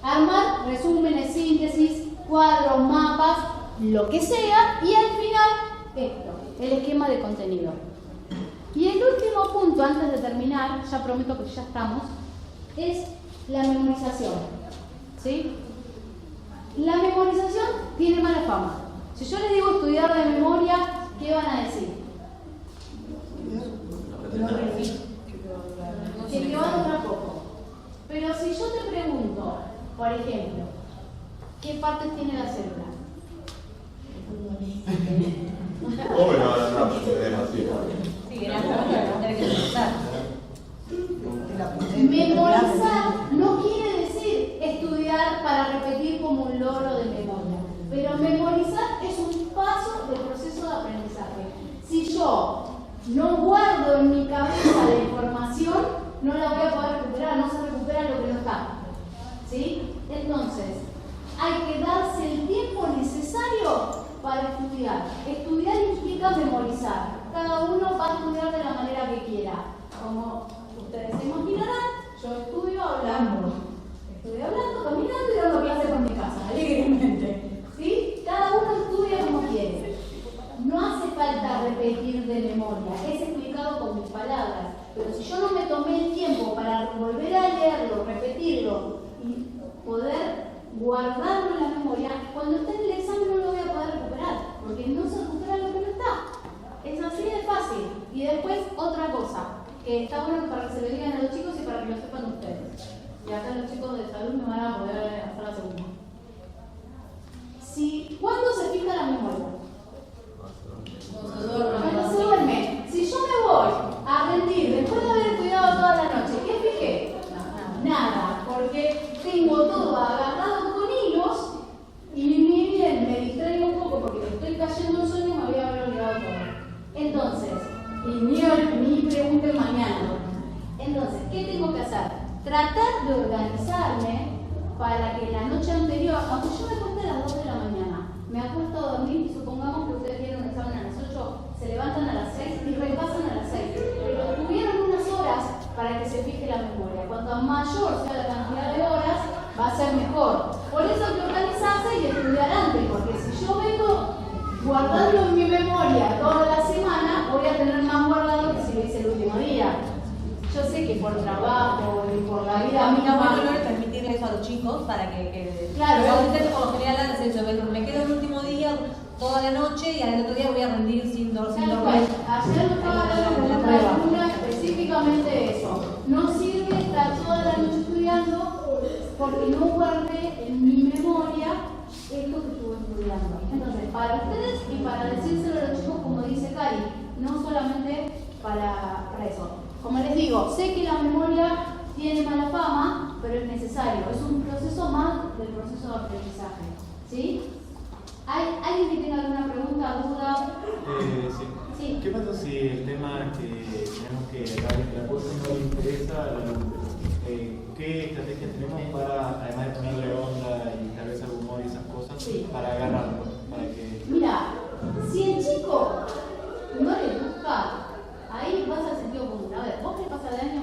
armar resúmenes, síntesis, cuadros, mapas, lo que sea, y al final esto, el esquema de contenido. Y el último punto, antes de terminar, ya prometo que ya estamos, es la memorización. ¿Sí? La memorización tiene mala fama. Si yo les digo estudiar de memoria, ¿qué van a decir? Que te va a durar poco. Pero si yo te pregunto, por ejemplo, ¿qué partes tiene la célula? Memorizar no quiere decir estudiar para repetir como un loro de memoria, pero memorizar es un paso del proceso de aprendizaje. Si yo no guardo en mi cabeza la información, no la voy a poder recuperar, no se recupera lo que no está. ¿Sí? Entonces, hay que darse el tiempo necesario para estudiar. Estudiar implica memorizar. Cada uno va a estudiar de la manera que quiera. Como ustedes se imaginarán, yo estudio hablando. Estudio hablando, caminando y dando clases por mi casa, alegremente. ¿Sí? Cada uno estudia como quiere. No hace falta repetir de memoria, es explicado con mis palabras. Pero si yo no me tomé el tiempo para volver a leerlo, repetirlo y poder guardarlo en la memoria, cuando esté en el examen no lo voy a poder recuperar, porque no se recupera lo que no está. Es así de fácil. Y después otra cosa, que está bueno para que se lo digan a los chicos y para que lo sepan ustedes. Y acá los chicos de salud me van a poder hacer la segunda. ¿Cuándo se fija la memoria? Cuando se duerme. Si yo me voy a rendir después de haber estudiado toda la noche, ¿qué fijé? Nada, porque tengo todo agarrado con hilos y ni bien me distraigo un poco porque me estoy cayendo en sueño y me voy a haber olvidado todo. Entonces, ni pregunten mañana. Entonces, ¿qué tengo que hacer? Tratar de organizarme para que la noche anterior, aunque yo me acosté a las 2 de la mañana, me acuesto a dormir y supongamos que ustedes tienen un examen a las 8, se levantan a las 6 y repasan a las 6. Pero tuvieron unas horas para que se fije la memoria. Cuanto mayor sea la cantidad de horas, va a ser mejor. Por eso hay que organizarse y estudiar antes, porque si yo vengo guardando en mi memoria toda la semana, voy a tener más guardado que si lo hice el último día. Yo sé que por trabajo y por la vida a mí no es transmitirle eso a los chicos para que claro, ustedes por lo general hacen eso, me quedo el último día toda la noche y al otro día voy a rendir sin dormir. Ayer no estaba hablando con una alumna específicamente eso. No sirve estar toda la noche estudiando porque no guardé en mi memoria esto que estuve estudiando. Entonces, para ustedes y para decírselo a los chicos, como dice Cari, no solamente para eso. Como les digo, sé que la memoria tiene mala fama, pero es necesario. Es un proceso más del proceso de aprendizaje. ¿Sí? ¿Hay alguien que tenga alguna pregunta, duda? Sí. ¿Qué pasa si el tema que tenemos que dar en la cosa no le interesa al alumno? ¿Qué estrategias tenemos para, además de ponerle onda y tal vez algún humor y esas cosas, para agarrarlo? Para que... Mira, si el chico no le gusta, ahí vas al sentido común. A ver, ¿vos qué pasa de año?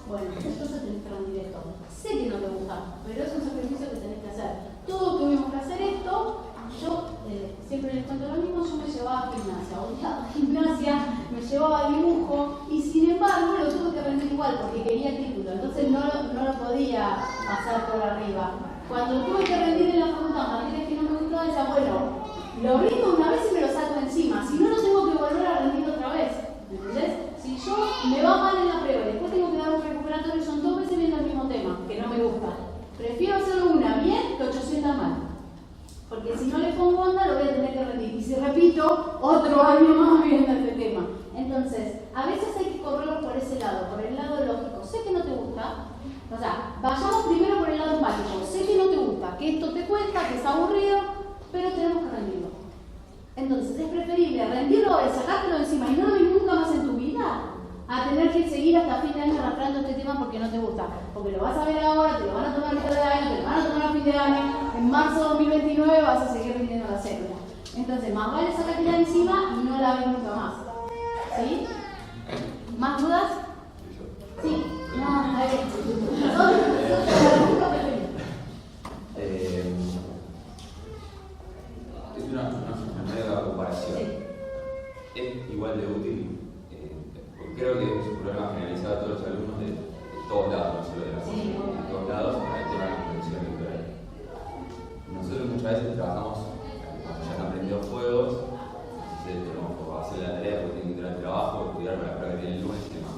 Bueno, entonces tenés que rendir esto. Sé que no te gusta, pero es un sacrificio que tenés que hacer. Todos tuvimos que hacer esto. Yo siempre les cuento lo mismo, yo me llevaba a gimnasia, odiaba gimnasia, me llevaba a dibujo y sin embargo lo tuve que rendir igual porque quería el título, entonces no lo podía pasar por arriba. Cuando tuve que rendir en la facultad materias que no me gustaban, decía, bueno, lo rindo una vez y me lo saco de encima, si no, no tengo que volver a rendir otra vez. ¿Entendés? Si yo me va mal en la prueba y después tengo que dar un recuperatorio, son 2 veces viendo el mismo tema, que no me gusta. Prefiero hacerlo una bien que 800 mal. Porque si no le pongo onda, lo voy a tener que rendir. Y si repito, otro año más viendo este tema. Entonces, a veces hay que correrlo por ese lado, por el lado lógico. Sé que no te gusta. O sea, vayamos primero por el lado empático. Sé que no te gusta, que esto te cuesta, que es aburrido, pero tenemos que rendirlo. Entonces, es preferible rendirlo y sacártelo de encima y no lo ves nunca más en tu vida, a tener que seguir hasta fin de año arrastrando este tema porque no te gusta. Porque lo vas a ver ahora, te lo van a tomar a mitad de año, te lo van a tomar a fin de año, en marzo de 2029 vas a seguir rindiendo la célula. Entonces, más vale sacártela de encima y no la ves nunca más. ¿Sí? ¿Más dudas? Sí. No, a ver. Es una comparación. Sí. Es igual de útil, porque creo que es un problema generalizado a todos los alumnos de todos lados, no solo de la FOSI, de todos lados, para el tema de la comprensión lectoral. Nosotros muchas veces trabajamos, cuando ya han aprendido juegos, tenemos que hacer la tarea porque tienen que entrar al trabajo, estudiar para la prueba que tienen el lunes y demás.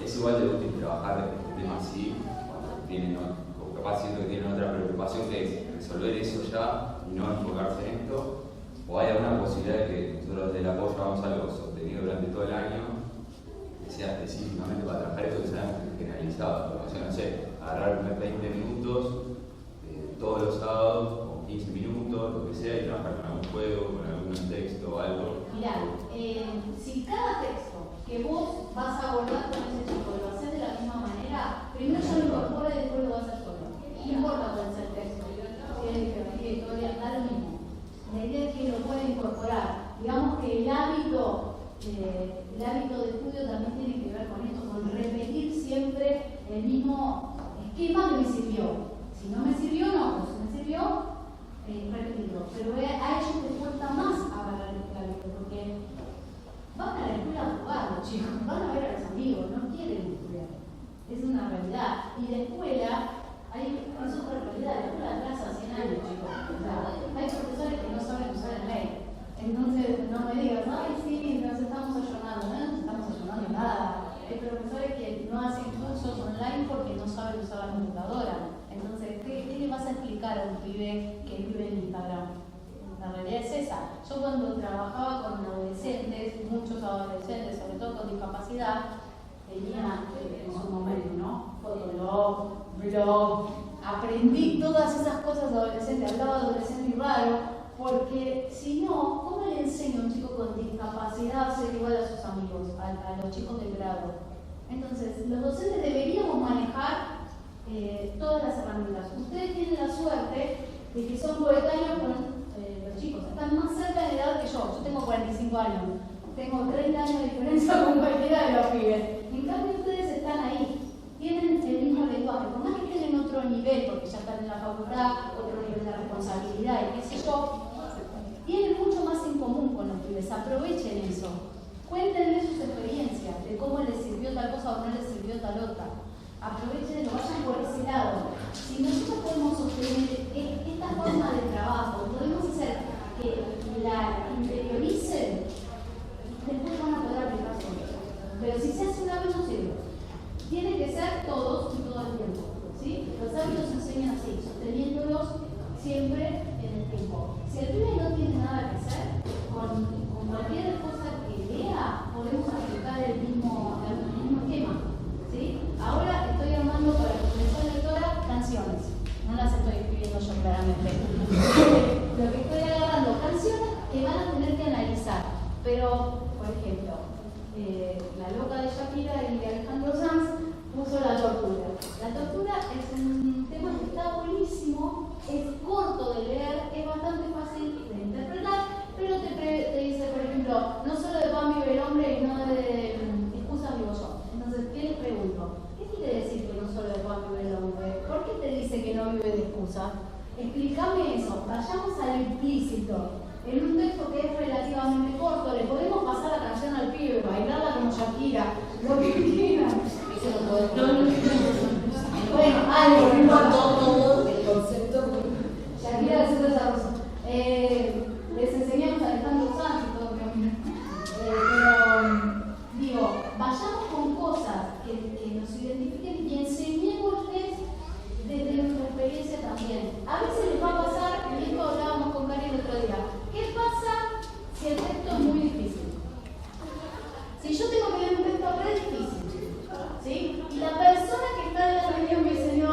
Es igual de útil trabajar este tema así, cuando tienen, o capaz siento que tienen otra preocupación que es resolver eso ya y no enfocarse en esto, o hay alguna posibilidad de que nosotros desde el apoyo hagamos algo sostenido durante todo el año, que sea específicamente para trabajar esto que sabemos que es generalizado. O sea, no sé, agarrar 20 minutos todos los sábados, o 15 minutos, lo que sea, y trabajar con algún juego, con algún texto o algo. Mirá, si cada texto que vos vas a abordar con ese chico lo haces de la misma manera, primero ya lo incorpora y después lo vas a hacer solo. No importa cuál sea el texto, tiene geografía, historia, da lo mismo. La idea es que lo pueda incorporar. Digamos que el hábito de estudio también tiene que ver con esto, con repetir siempre el mismo esquema que me sirvió. Si no me sirvió, no, pero si me sirvió, repetirlo. Pero a ellos les cuesta más agarrar el hábito, porque van a la escuela a jugar los chicos, van a ver a los amigos, no quieren estudiar. Es una realidad. Y la escuela, es otra realidad, la escuela atrasa 100 años, chicos. O sea, hay profesores que no saben usar el mail. Entonces, no me digas, ay, sí, nos estamos ayunando. No nos estamos ayunando nada. Hay profesores que no hacen cursos online porque no saben usar la computadora. Entonces, ¿qué le vas a explicar a un pibe que vive en Instagram? La realidad es esa. Yo cuando trabajaba con adolescentes, muchos adolescentes, sobre todo con discapacidad, tenía en su momento, ¿no? Fotolog, blog, aprendí todas esas cosas de adolescente, hablaba adolescente y raro, porque si no, ¿cómo le enseño a un chico con discapacidad a ser igual a sus amigos, a los chicos del grado? Entonces, los docentes deberíamos manejar todas las herramientas. Ustedes tienen la suerte de que son coetáneos con los chicos, están más cerca de edad que yo. Yo tengo 45 años, tengo 30 años de diferencia con cualquiera de los pibes. En cambio, ustedes están ahí, tienen el mismo lenguaje, por más que estén en otro nivel, porque ya están en la facultad, otro nivel de responsabilidad y qué sé yo, tienen mucho más en común con los pibes. Aprovechen eso, cuéntenle sus experiencias, de cómo les sirvió tal cosa o no les sirvió tal otra. Aprovechen, vayan por ese lado. Si nosotros podemos sostener esta forma de trabajo, podemos hacer que la interioricen, después van a poder aplicar solo. Pero si se hace un hábito, sirve. Tiene que ser todos y todo el tiempo, ¿sí? Los hábitos se enseñan así, sosteniéndolos siempre en el tiempo. Si el pibe no tiene nada que hacer, con cualquier cosa que lea, podemos aplicar el mismo esquema, ¿sí? Ahora estoy armando para la profesora lectora canciones, no las estoy escribiendo yo claramente. Lo que estoy agarrando, canciones que van a tener que analizar, pero, por ejemplo, la loca de Shakira y Alejandro Sanz puso la tortura. La tortura es un tema que está buenísimo, es corto de leer, es bastante fácil de interpretar, pero te dice, por ejemplo, no solo de pan vive el hombre y no de excusas vivo yo. Entonces, ¿qué les pregunto? ¿Qué quiere decir que no solo de pan vive el hombre? ¿Por qué te dice que no vive de excusas? Explícame eso, vayamos al implícito. En un texto que es relativamente corto, le podemos pasar la canción al pibe, bailarla como Shakira, lo que quieran. Eso lo podemos. Bueno, algo, no importa todo el concepto. Shakira del centro de desarrollo. Les enseñamos a Alejandro Sanz y todo, pero digo, vayamos con cosas que nos identifiquen y enseñémosles desde nuestra experiencia también. A veces les va a pasar, y esto hablábamos con Cari el otro día, ¿qué pasa si el texto es muy difícil? Si yo tengo que leer un texto re difícil, ¿sí? Y la persona que está en la reunión me dice, no,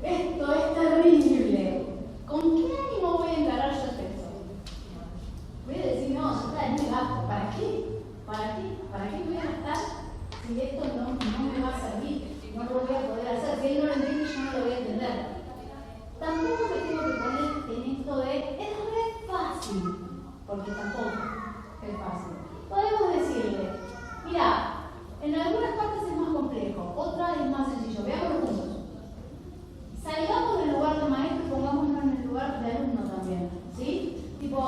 esto es terrible, ¿con qué ánimo voy a encarar yo el texto? Voy a decir, no, ya está, es muy gasto, ¿para qué? ¿Para qué? ¿Para qué voy a gastar si esto no me va a servir? No lo voy a poder hacer, si él no lo entiende, yo no lo voy a entender. Tampoco me tengo que poner en esto de, es re fácil, porque tampoco es fácil. Podemos decirle, mira, en algunas partes es más complejo, otras es más sencillo, veámoslo juntos. Salgamos del lugar de maestro y pongámonos en el lugar de alumno también, ¿sí? Tipo,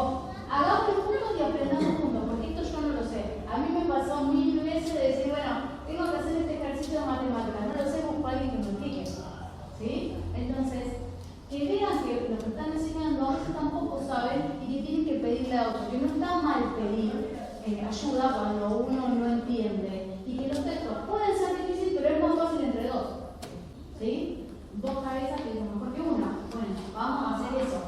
hagámoslo juntos y aprendamos juntos, porque esto yo no lo sé. A mí me pasó a mí 8, que no está mal pedir ayuda cuando uno no entiende y que los textos pueden ser difíciles, pero es más fácil entre dos. ¿Sí? Dos cabezas que dicen mejor que una. Bueno, vamos a hacer eso.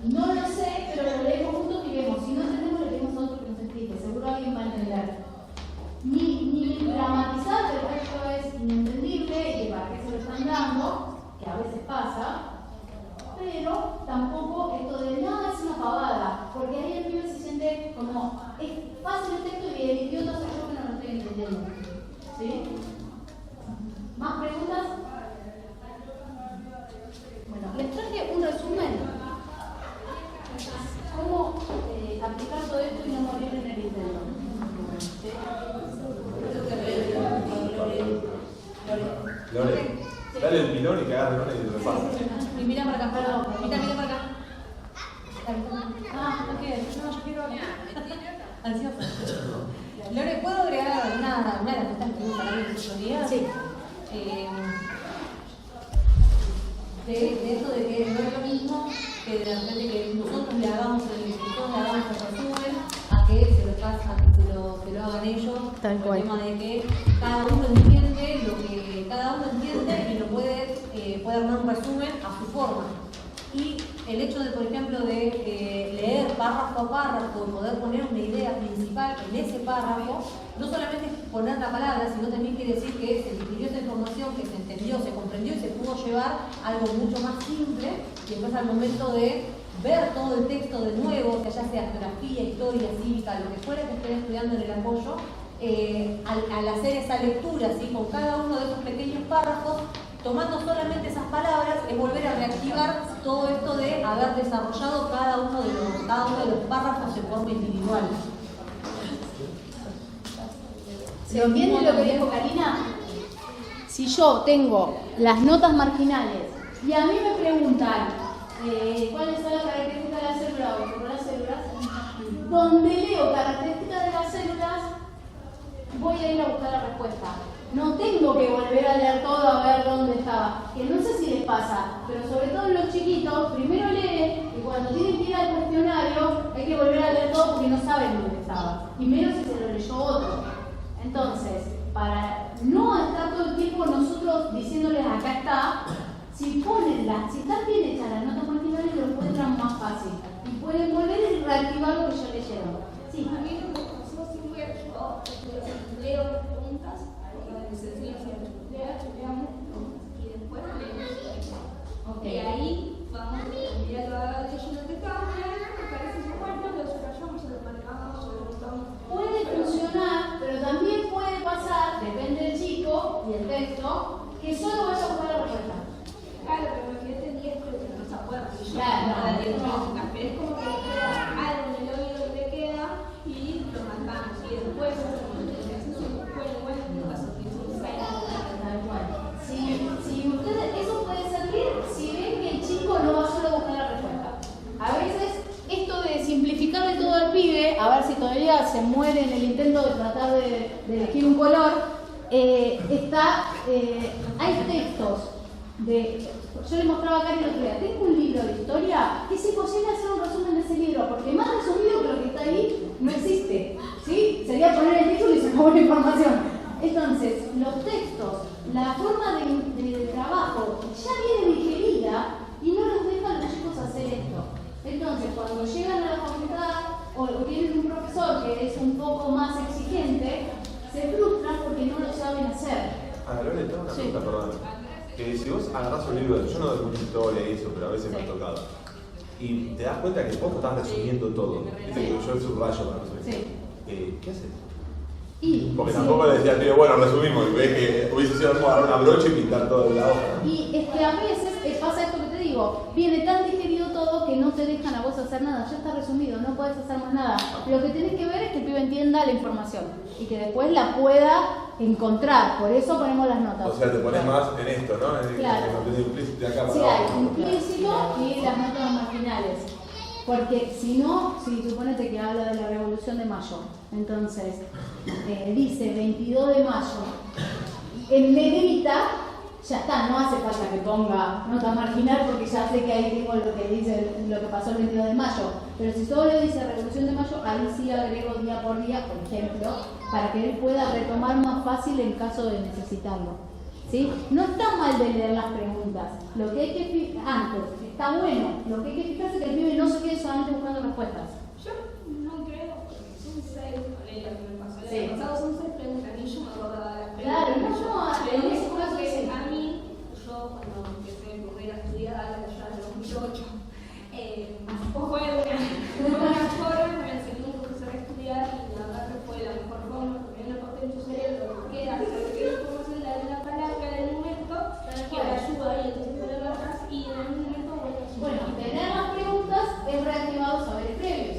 No lo sé, pero lo leemos juntos y vemos. Si no entendemos, le pedimos a otro que nos explique. Seguro alguien va a entender. Ni dramatizar, que el resto es inentendible y para qué se lo están dando, que a veces pasa. Pero tampoco esto de nada es una pavada, porque ahí el pibe se siente como es fácil el texto y el idiota soy yo que no lo estoy entendiendo. ¿Sí? ¿Más preguntas? Bueno, les traje un resumen. ¿Cómo aplicar todo esto y no morir en el intento? ¿Sí? Lore, dale el pilón y que agarre Lore y lo repasa. Y mira para acá, perdón. Mira para acá. No quiero. No, yo quiero. Ansiosa. Lore, ¿puedo agregar una de las cosas que para mí es teoría? Sí. De eso de que no es lo mismo que de repente que nosotros le hagamos el resumen a que se lo hagan ellos. Tal cual. El tema de que cada uno entiende lo que cada uno entiende y lo puede armar un resumen a su forma. Y el hecho de, por ejemplo, de leer párrafo a párrafo y poder poner una idea principal en ese párrafo, no solamente es poner la palabra, sino también quiere decir que se adquirió esa información, que se entendió, se comprendió y se pudo llevar algo mucho más simple. Y después al momento de ver todo el texto de nuevo, que ya sea geografía, historia, cívica, lo que fuera que estén estudiando en el apoyo, al hacer esa lectura, ¿sí? Con cada uno de esos pequeños párrafos, tomando solamente esas palabras, es volver a reactivar todo esto de haber desarrollado cada uno de los párrafos de forma individual. ¿Se entiende lo que dijo Karina? Si yo tengo las notas marginales y a mí me preguntan cuáles son las características de las células o por las células, donde leo características de las células, voy a ir a buscar la respuesta. No tengo que volver a leer todo a ver dónde estaba. Que no sé si les pasa, pero sobre todo en los chiquitos, primero leen y cuando tienen que ir al cuestionario hay que volver a leer todo porque no saben dónde estaba. Y menos si se lo leyó otro. Entonces, para no estar todo el tiempo nosotros diciéndoles acá está, si están bien hechas las notas marginales lo encuentran más fácil. Y pueden volver y reactivar lo que ya leyeron. Sí. A mí lo que pasó siempre, yo leo las preguntas, se estudiamos y después leemos. Y ahí vamos a mirar la leyenda que estamos mirando, me parece muy bueno, lo subrayamos, lo marcamos, lo notamos. Puede funcionar, pero también puede pasar, depende del chico y el texto, que solo vaya a buscar la respuesta. Claro, pero lo que yo entendí es que no se acuerda. Claro, pero es como que queda algo en el oído que te queda y lo mandamos. Y después, si ustedes, eso puede servir si ven que el chico no va solo a buscar la respuesta. A veces esto de simplificarle todo al pibe, a ver si todavía se muere en el intento de tratar de elegir un color, hay textos yo le mostraba a Cari el otro día, tengo un libro de historia que es imposible hacer un resumen de ese libro, porque más resumido que lo que está ahí no existe, ¿sí? Sería poner el título y se acabó la información. Entonces, los textos, la forma de trabajo ya viene digerida y no los dejan los chicos hacer esto. Entonces, cuando llegan a la facultad o tienen un profesor que es un poco más exigente, se frustran porque no lo saben hacer. Lore, tengo una pregunta, perdón. Que si vos agarrás un libro, yo no doy mucha historia y eso, pero a veces me ha tocado. Y te das cuenta que vos estás resumiendo todo. Dice que yo subrayo para resumir. ¿Qué haces? Porque tampoco le decía al tío, bueno, resumimos, y ves que hubiese sido agarrar una brocha y pintar todo en la hoja. Y es que a veces pasa esto que te digo, viene tan digerido todo que no te dejan a vos hacer nada, ya está resumido, no podés hacer más nada. Lo que tenés que ver es que el pibe entienda la información y que después la pueda encontrar, por eso ponemos las notas. O sea, te pones más en esto, ¿no? En claro. el contenido implícito de acá para sí, abajo. hay implícito y las notas marginales. Porque si no, si suponete que habla de la Revolución de Mayo, entonces dice 22 de mayo, en negrita, ya está, no hace falta que ponga nota marginal porque ya sé que ahí tengo lo que dice lo que pasó el 22 de mayo. Pero si solo dice Revolución de Mayo, ahí sí agrego día por día, por ejemplo, para que él pueda retomar más fácil en caso de necesitarlo. ¿Sí? No está mal de leer las preguntas. Lo que hay que fijarse, está bueno, lo que hay que fijarse es que el pibe no se quede solamente buscando respuestas. Yo no creo, porque son 6, lo que me pasó el Sí. año pasado, son 6 preguntas, y yo me acordaba de las preguntas. Claro, en ese caso que sí. a mí, yo cuando empecé mi carrera a estudiar, ya en 2008, fue una forma, me enseñó un profesor a estudiar y la verdad que fue la mejor forma, porque hay una parte de tu cerebro que queda hasta que la información de una palabra del momento que la ayuda y entonces te lo bajas y en algún momento Bueno, tener las preguntas es reactivado saberes previos.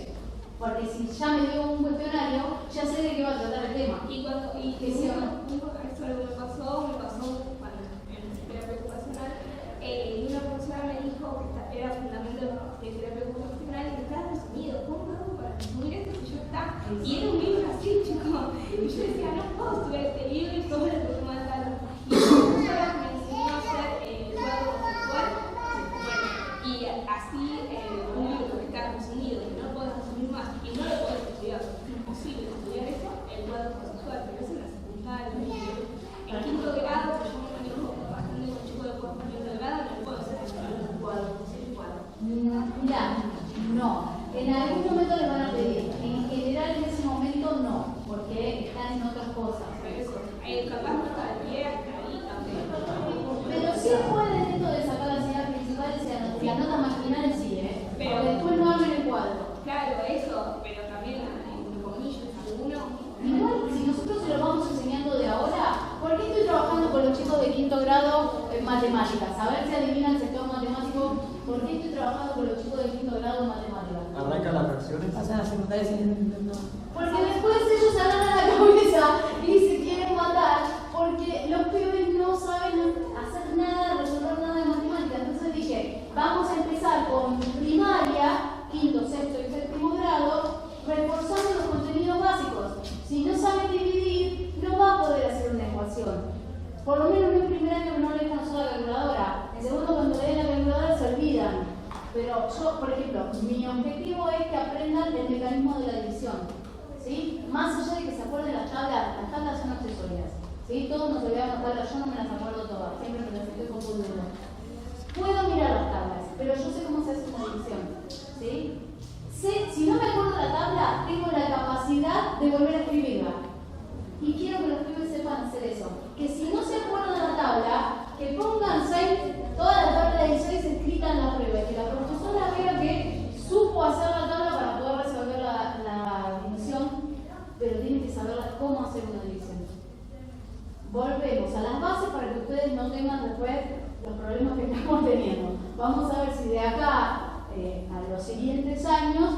Porque si ya me dio un cuestionario, ya sé de qué va a tratar el tema. Y cuando, y que sí, esto lo que me pasó bueno, en terapia ocupacional, y una profesora me dijo que era fundamento de terapia ocupacional y que estaba resumido. ¿Cómo hago para resumir esto que ya está? Y era un libro así, chico. Y yo decía, no puedo estudiar este libro y todo lo que me mandaron. Y la profesora me enseñó a hacer el cuadro conceptual. Bueno, y así un libro que está resumido, que no lo puedes resumir más y no lo puedes estudiar, es imposible estudiar eso, el cuadro conceptual, pero es en la secundaria. En quinto grado, que yo me manejo bastante con chicos de cuarto y quinto grado, no puedo hacer un cuadro conceptual. Mirá, no. En algún momento les van a pedir. En general, en ese momento no, porque están en otras cosas. Capaz no cabría ahí también. Pero sí pueden esto de sacar las ideas principales y las notas marginales, sí, ¿eh? Pero porque después no abren el cuadro. Claro, eso, pero también, entre comillas, alguno. Igual, si nosotros se lo vamos enseñando de ahora, ¿por qué estoy trabajando con los chicos de quinto grado en matemáticas? A ver si adivinan el sector matemático. ¿Por qué estoy trabajando con los chicos de quinto grado en matemáticas? ¿Arrancan las fracciones? Pasan a secundaria sin entender. Porque después ellos agarran la cabeza y se quieren matar porque los pibes no saben hacer nada, resolver nada de matemáticas. Entonces dije, vamos a empezar con primaria, quinto, sexto y séptimo grado, reforzando los contenidos básicos. Si no saben dividir, no va a poder hacer una ecuación. Por lo menos en el primer año que no le dejan usar la calculadora. En segundo, cuando leen la calculadora se olvidan. Pero yo, por ejemplo, mi objetivo es que aprendan el mecanismo de la división. ¿Sí? Más allá de que se acuerden las tablas son accesorias. ¿Sí? Todos nos olvidamos tablas, yo no me las acuerdo todas, siempre me las estoy confundiendo. Puedo mirar las tablas, pero yo sé cómo se hace una división. ¿Sí? Si no me acuerdo la tabla, tengo la capacidad de volver a escribirla. Y quiero que los pibes sepan hacer eso. Que si no se acuerdan de la tabla, que pongan 6, toda la tabla de 6 escrita en la prueba. Que la profesora vea que supo hacer la tabla para poder resolver la división, pero tiene que saber cómo hacer una división. Volvemos a las bases para que ustedes no tengan después los problemas que estamos teniendo. Vamos a ver si de acá a los siguientes años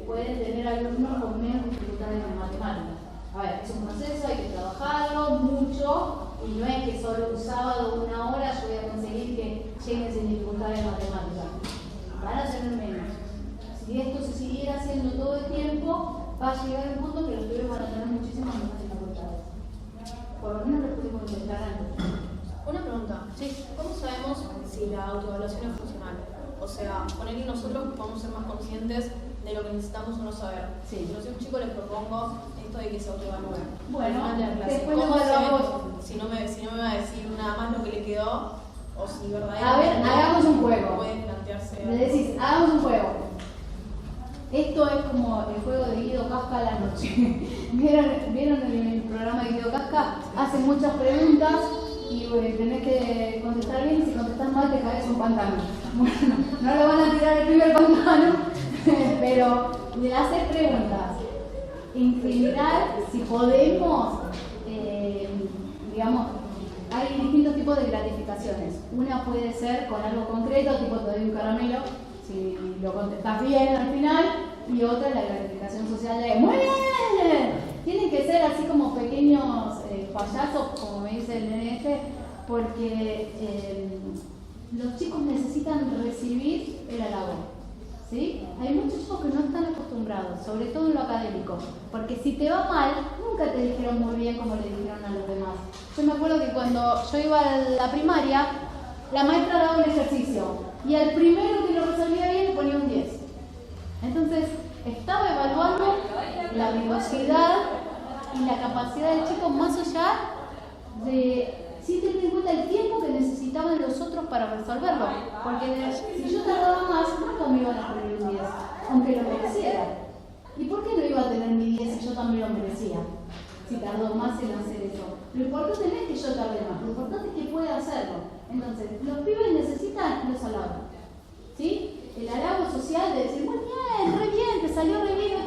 pueden tener alumnos con menos dificultades en matemáticas. A ver, es un proceso, hay que trabajarlo mucho y no es que solo un sábado, una hora yo voy a conseguir que lleguen sin dificultades en matemáticas. Van a tener menos. Si esto se siguiera haciendo todo el tiempo, va a llegar un punto que los pibes van a tener muchísimas más dificultades. Por lo menos lo pudimos intentar antes. Una pregunta. Sí. ¿Cómo sabemos si la autoevaluación es funcional? O sea, poner que nosotros podemos ser más conscientes de lo que necesitamos o no saber. Sí. Pero si a un chico le propongo esto de que se autoevalúe. Bueno, después lo evaluamos. Si no me va a decir nada más lo que le quedó, o si verdaderamente. A ver, hagamos un juego. Puede plantearse. Me decís, hagamos un juego. Esto es como el juego de Guido Casca a la noche. ¿Vieron el programa de Guido Casca? Hacen muchas preguntas y tenés que contestar bien y si contestás mal te caes un pantano. Bueno, no lo van a tirar el primer pantano, pero le haces preguntas. En general, si podemos, digamos, hay distintos tipos de gratificaciones. Una puede ser con algo concreto, tipo te doy un caramelo, si lo contestas bien al final, y otra es la gratificación social de ¡muy bien! Tienen que ser así como pequeños payasos, como me dice el NF, porque los chicos necesitan recibir el halago. ¿Sí? Hay muchos chicos que no están acostumbrados, sobre todo en lo académico, porque si te va mal, nunca te dijeron muy bien como le dijeron a los demás. Yo me acuerdo que cuando yo iba a la primaria, la maestra daba un ejercicio y al primero que lo resolvía bien le ponía un 10. Entonces, estaba evaluando la velocidad y la capacidad del chico más allá de, sin tener en cuenta el tiempo que necesitaban los otros para resolverlo. Porque si yo tardaba más, nunca me iban a poner un 10, aunque lo mereciera. ¿Y por qué no iba a tener mi 10 si yo también lo merecía? Si tardó más en hacer eso. Lo importante no es que yo tarde más, lo importante es que pueda hacerlo. Entonces, los pibes necesitan los halagos. ¿Sí? El halago social de decir, muy bien, re bien, te salió re bien,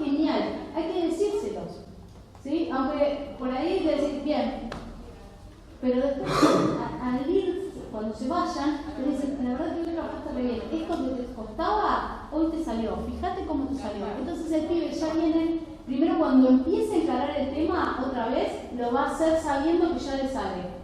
genial. Hay que decírselos. ¿Sí? Aunque por ahí decir, bien. Pero después, al ir, cuando se vayan, te dicen, la verdad que hoy trabajaste re bien. Esto que te costaba, hoy te salió. Fíjate cómo te salió. Entonces el pibe ya viene, primero cuando empiece a encarar el tema, otra vez, lo va a hacer sabiendo que ya le sale.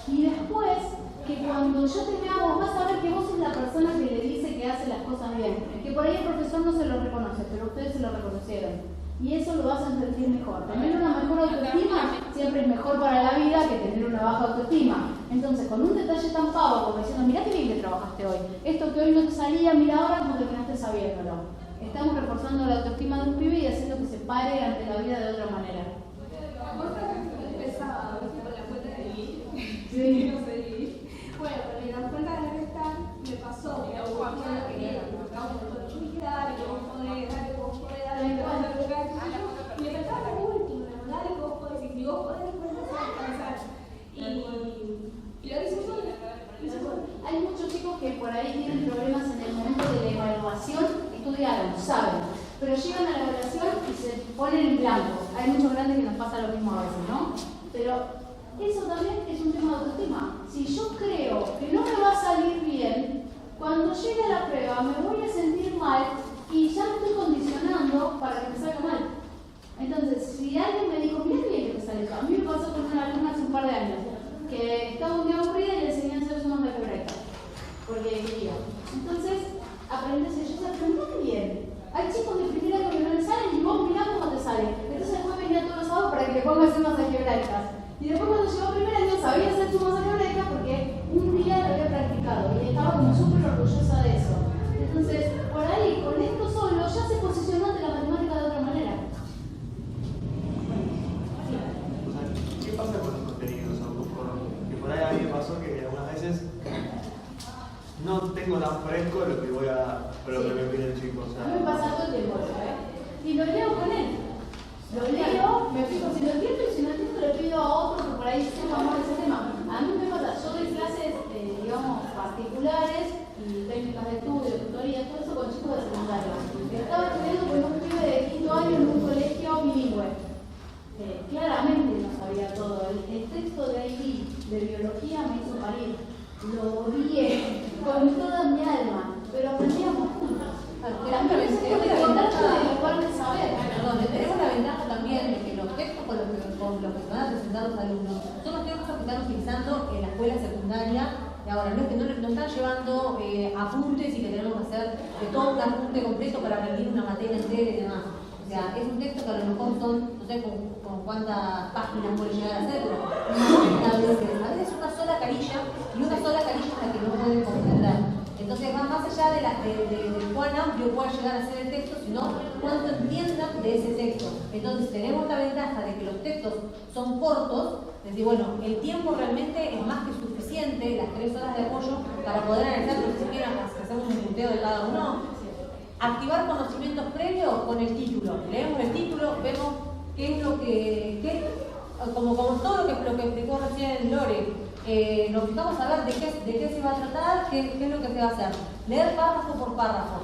Y después, que cuando yo te vea, vos vas a ver que vos sos la persona que le dice que hace las cosas bien. Que por ahí el profesor no se lo reconoce, pero ustedes se lo reconocieron. Y eso lo vas a sentir mejor. Tener una mejor autoestima siempre es mejor para la vida que tener una baja autoestima. Entonces, con un detalle tan pavo como diciendo, mirá qué bien que trabajaste hoy. Esto que hoy no te salía, mira ahora cómo te quedaste sabiéndolo. Estamos reforzando la autoestima de un pibe y haciendo que se pare ante la vida de otra manera. Sí. Bueno, pero en la cuenta de restar me pasó que cuando yo quería dale que vos podés, dale que vos podés, dale que vos podés, y me faltaba lo último, dale que vos podés, y si vos podés, después no se va a alcanzar. Y lo hice sola. Hay muchos chicos que por ahí tienen problemas en el momento de la evaluación, estudiaron, saben, pero llegan a la evaluación y se ponen en blanco. Hay muchos grandes que nos pasa lo mismo a veces, ¿no? Pero eso también es un tema de autoestima. Si yo creo que no me va a salir bien, cuando llegue a la prueba me voy a sentir mal y ya me estoy condicionando para que me salga mal. Entonces, si alguien me dijo, mira qué bien que te sale eso. A mí me pasó con una alumna hace un par de años, que estaba un día aburrida y le enseñé a hacer sumas de algebraica, porque quería. Entonces, aprendí a hacer, yo sabía, pero mira qué bien. Hay chicos de primera que no le salen y vos mirá cómo te sale. Entonces después venía todos los sábados para que le pongas sumas algebraicas. Y después cuando llegó primera no sabía hacer sumas algebraicas porque un día lo había practicado y estaba como súper orgullosa de eso. Entonces, por ahí, con esto solo, ya se posicionó ante la matemática de otra manera. ¿Qué pasa con los contenidos? Que por ahí a mí me pasó que algunas veces no tengo tan fresco lo que voy a, lo que me pide el chico. O sea, a mí me pasa todo el tiempo, y lo leo con él. Lo leo, me fijo si lo entiendo y si no entiendo le pido a otro que por ahí sepa más de ese tema. A mí me pasa, yo doy clases, digamos, particulares y técnicas de estudio, tutorías, todo eso con chicos de secundaria. Estaba estudiando con un pibe de 5º año en un colegio bilingüe. Claramente no sabía todo. El texto de ahí, de biología, me hizo parir. Lo odié con toda mi alma, pero aprendíamos juntos. También es importante de igual de saber. Perdón, tenemos la ventaja también de que los textos con los que se van a presentar los alumnos son los textos que están utilizando en la escuela secundaria. Y ahora no es que no están llevando apuntes y que tenemos que hacer de todo un apunte completo para rendir una materia entera y demás. O sea, es un texto que a lo mejor son, no sé con cuántas páginas puede llegar a ser, pero a veces es una sola carilla y una sola carilla es la que no pueden comprender. Entonces va más allá de cuán amplio pueda llegar a ser el texto, sino cuánto entiendan de ese texto. Entonces tenemos la ventaja de que los textos son cortos, es decir, bueno, el tiempo realmente es más que suficiente, las 3 horas de apoyo, para poder analizar, ni siquiera hacemos un punteo de cada uno. Activar conocimientos previos con el título. Leemos el título, vemos qué es lo que como todo lo que explicó recién Lore. Nos fijamos a ver de qué se va a tratar, qué es lo que se va a hacer. Leer párrafo por párrafo.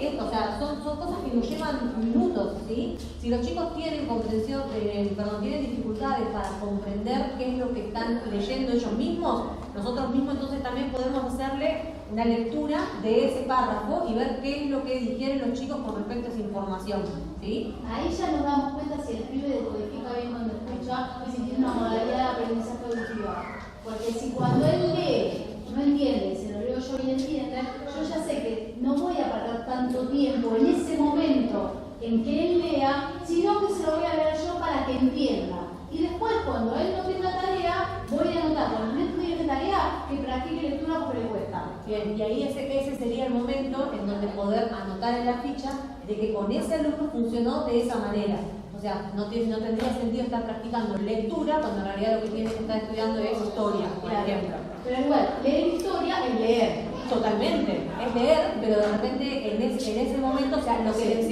Esto, o sea, son cosas que nos llevan minutos, ¿sí? Si los chicos tienen tienen dificultades para comprender qué es lo que están leyendo ellos mismos, nosotros mismos entonces también podemos hacerle una lectura de ese párrafo y ver qué es lo que digieren los chicos con respecto a esa información, ¿sí? Ahí ya nos damos cuenta si el pibe decodifica bien cuando escucha y si tiene una modalidad de aprendizaje auditiva. Porque si cuando él lee no entiende, se lo leo yo y entiende, yo ya sé que no voy a perder tanto tiempo en ese momento en que él lea, sino que se lo voy a leer yo para que entienda. Y después, cuando él no tenga tarea, voy a anotar, cuando no estudie tarea, que practique lectura porque le cuesta. Bien, y ahí ese sería el momento en donde poder anotar en la ficha de que con ese alumno funcionó de esa manera. O sea, no tendría sentido estar practicando lectura cuando en realidad lo que tiene que estar estudiando es historia, por ejemplo. Pero igual, leer historia es leer. Totalmente, es leer, pero de repente en ese momento, o sea, lo que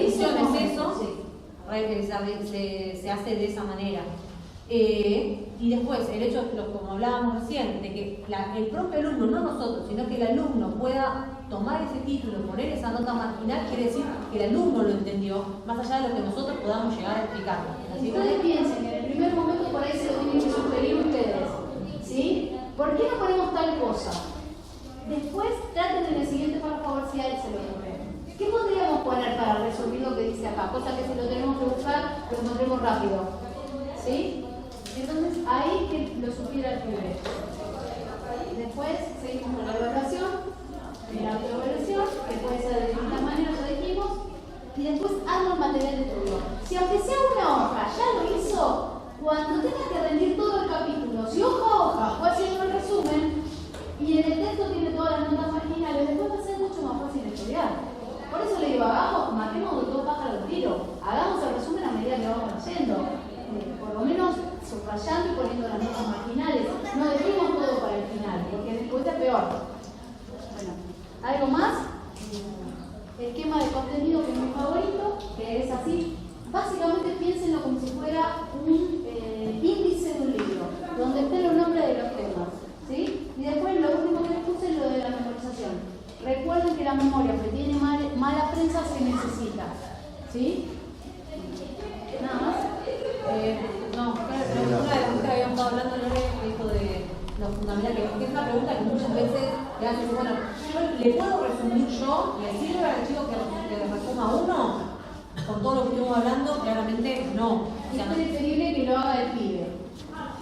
funciona es eso, se hace de esa manera. Y después, el hecho, como hablábamos recién, de que el propio alumno, no nosotros, sino que el alumno pueda tomar ese título, poner esa nota marginal, quiere decir que el alumno lo entendió, más allá de lo que nosotros podamos llegar a explicar. Si ustedes piensen que en el primer momento por ahí se lo tienen que sugerir ustedes, ¿sí? ¿Por qué no ponemos tal cosa? Después traten en el siguiente párrafo a ver si a él se lo ocurre. ¿Qué podríamos poner para resumir lo que dice acá? Cosa que si lo tenemos que buscar, lo encontremos rápido. ¿Sí? Entonces, ahí que lo supiera el primer. Después seguimos con la evaluación, la autoevaluación, que puede ser de distintas maneras, ya dijimos, y después arma el material de estudio. Si aunque sea una hoja, ya lo hizo, cuando tenga que rendir todo el capítulo, si hoja a hoja fue haciendo el resumen, y en el texto tiene todas las notas marginales, después va a ser mucho más fácil estudiar. Por eso le digo, matemos de dos pájaros al tiro, hagamos el resumen a medida que vamos haciendo. Por lo menos subrayando y poniendo las notas marginales. No dejemos todo para el final, porque después es peor. Bueno, ¿algo más? Esquema de contenido, que es mi favorito, que es así. Básicamente piénsenlo como si fuera un índice de un libro, donde estén los nombres de los temas. ¿Sí? Y después lo último que les puse es lo de la memorización. Recuerden que la memoria que tiene mala prensa se necesita. ¿Sí? Nada más. Una de las cosas que habíamos estado hablando, Lore, esto de lo fundamental, que es una pregunta que muchas veces le hacen, bueno, ¿le puedo resumir yo? ¿Le sirve al chico que le resuma uno? Con todo lo que estuvimos hablando, claramente no. Es preferible que lo haga el pibe.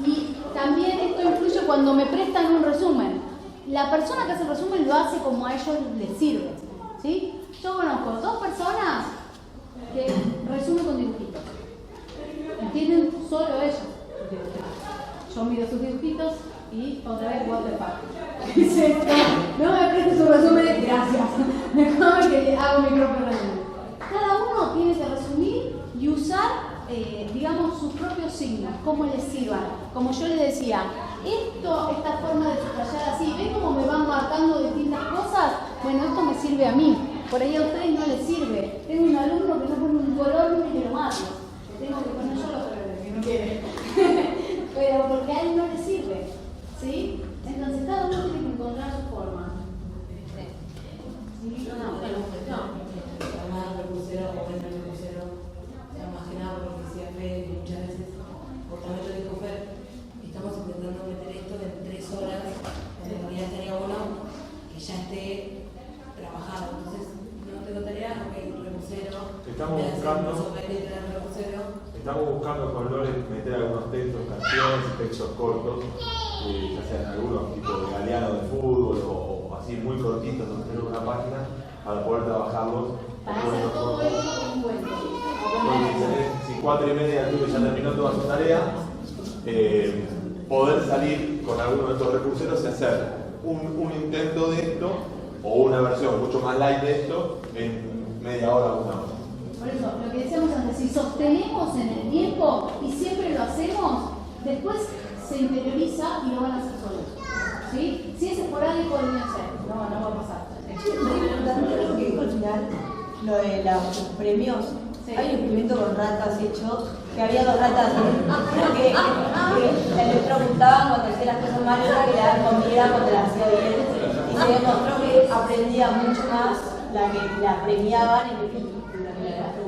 Y también esto influye cuando me prestan un resumen. La persona que hace el resumen lo hace como a ellos les sirve. ¿Sí? Yo conozco 2 personas que resumen con dibujitos. Tienen solo ellos. Yo miro sus dibujitos y otra vez what the fuck. ¿Qué es esto? No me prestes su resumen, gracias. Mejor que hago mi propio resumen. Cada uno tiene que resumir y usar, digamos, sus propios signos, cómo les sirvan. Como yo les decía, esta forma de subrayar así, ¿ven cómo me van marcando distintas cosas? Bueno, esto me sirve a mí. Por ahí a ustedes no les sirve. Tengo un alumno que no pone un color y que lo mato. Tengo que poner yo los colores, que no quiere. Pero porque a él no le sirve. ¿Sí? Entonces cada uno tiene que encontrar su forma. ¿Sí? Además del recursero o dentro del recursero, más que nada porque decía Fede que muchas veces, o también lo dijo Fer, estamos intentando meter esto en 3 horas, cuando en realidad estaría bueno que ya esté trabajado. Entonces, no tengo tarea, ok, recursero. Estamos buscando con Lore meter algunos textos, canciones, textos cortos, ya sean algunos tipos de galeano de fútbol o así muy cortitos, donde tenemos una página, para poder trabajarlos. Para hacer todo esto un cuento. Si 4:30 el ya terminó toda su tarea, poder salir con alguno de estos recurseros y hacer un intento de esto o una versión mucho más light de esto en media hora o 1 hora. Por eso, lo que decíamos antes, si sostenemos en el tiempo y siempre lo hacemos, después se interioriza y lo van a hacer solos. ¿Sí? Si es esporádico, deben ser. No va a pasar. También lo que dijo al final, lo de los premios. Sí. Hay un experimento con ratas hecho, que había 2 ratas que el electrocutaban cuando hacía las cosas mal, otra que le daban comida cuando las hacía bien. Y se demostró que aprendía mucho más la que la premiaban y que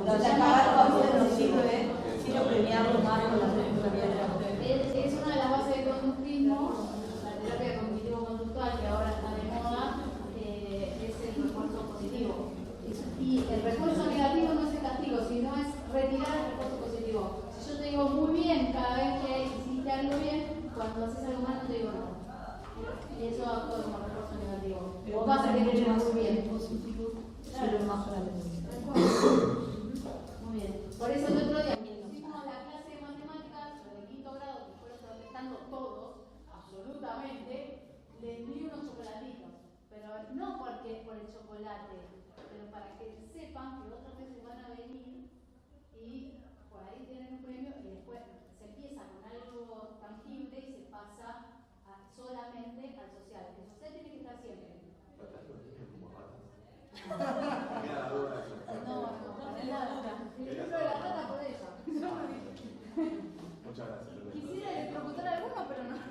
o sea, pagar comida no sirve, sino premiarlo más con las responsabilidades. Es una de las bases del conductismo, la terapia cognitivo-conductual que ahora está de moda, es el refuerzo positivo. Y el refuerzo negativo no es el castigo, sino es retirar el refuerzo positivo. Si yo te digo muy bien cada vez que hiciste algo bien, cuando haces algo mal no te digo no. Y eso actúa como refuerzo negativo. Vos vas a querer muy bien. Solo más grande. Muy bien. Por eso el otro día hicimos la clase de matemáticas de 5º grado, que fueron protestando todos, absolutamente, les di unos chocolatitos. pero no porque por el chocolate, pero para que sepan que otras veces van a venir y por ahí tienen un premio y después se empieza con algo tangible y se pasa solamente al social. El social tiene que estar siempre. No, es nada. El libro de la rata por ella. Muchas gracias. Quisiera electrocutar a alguno, pero no.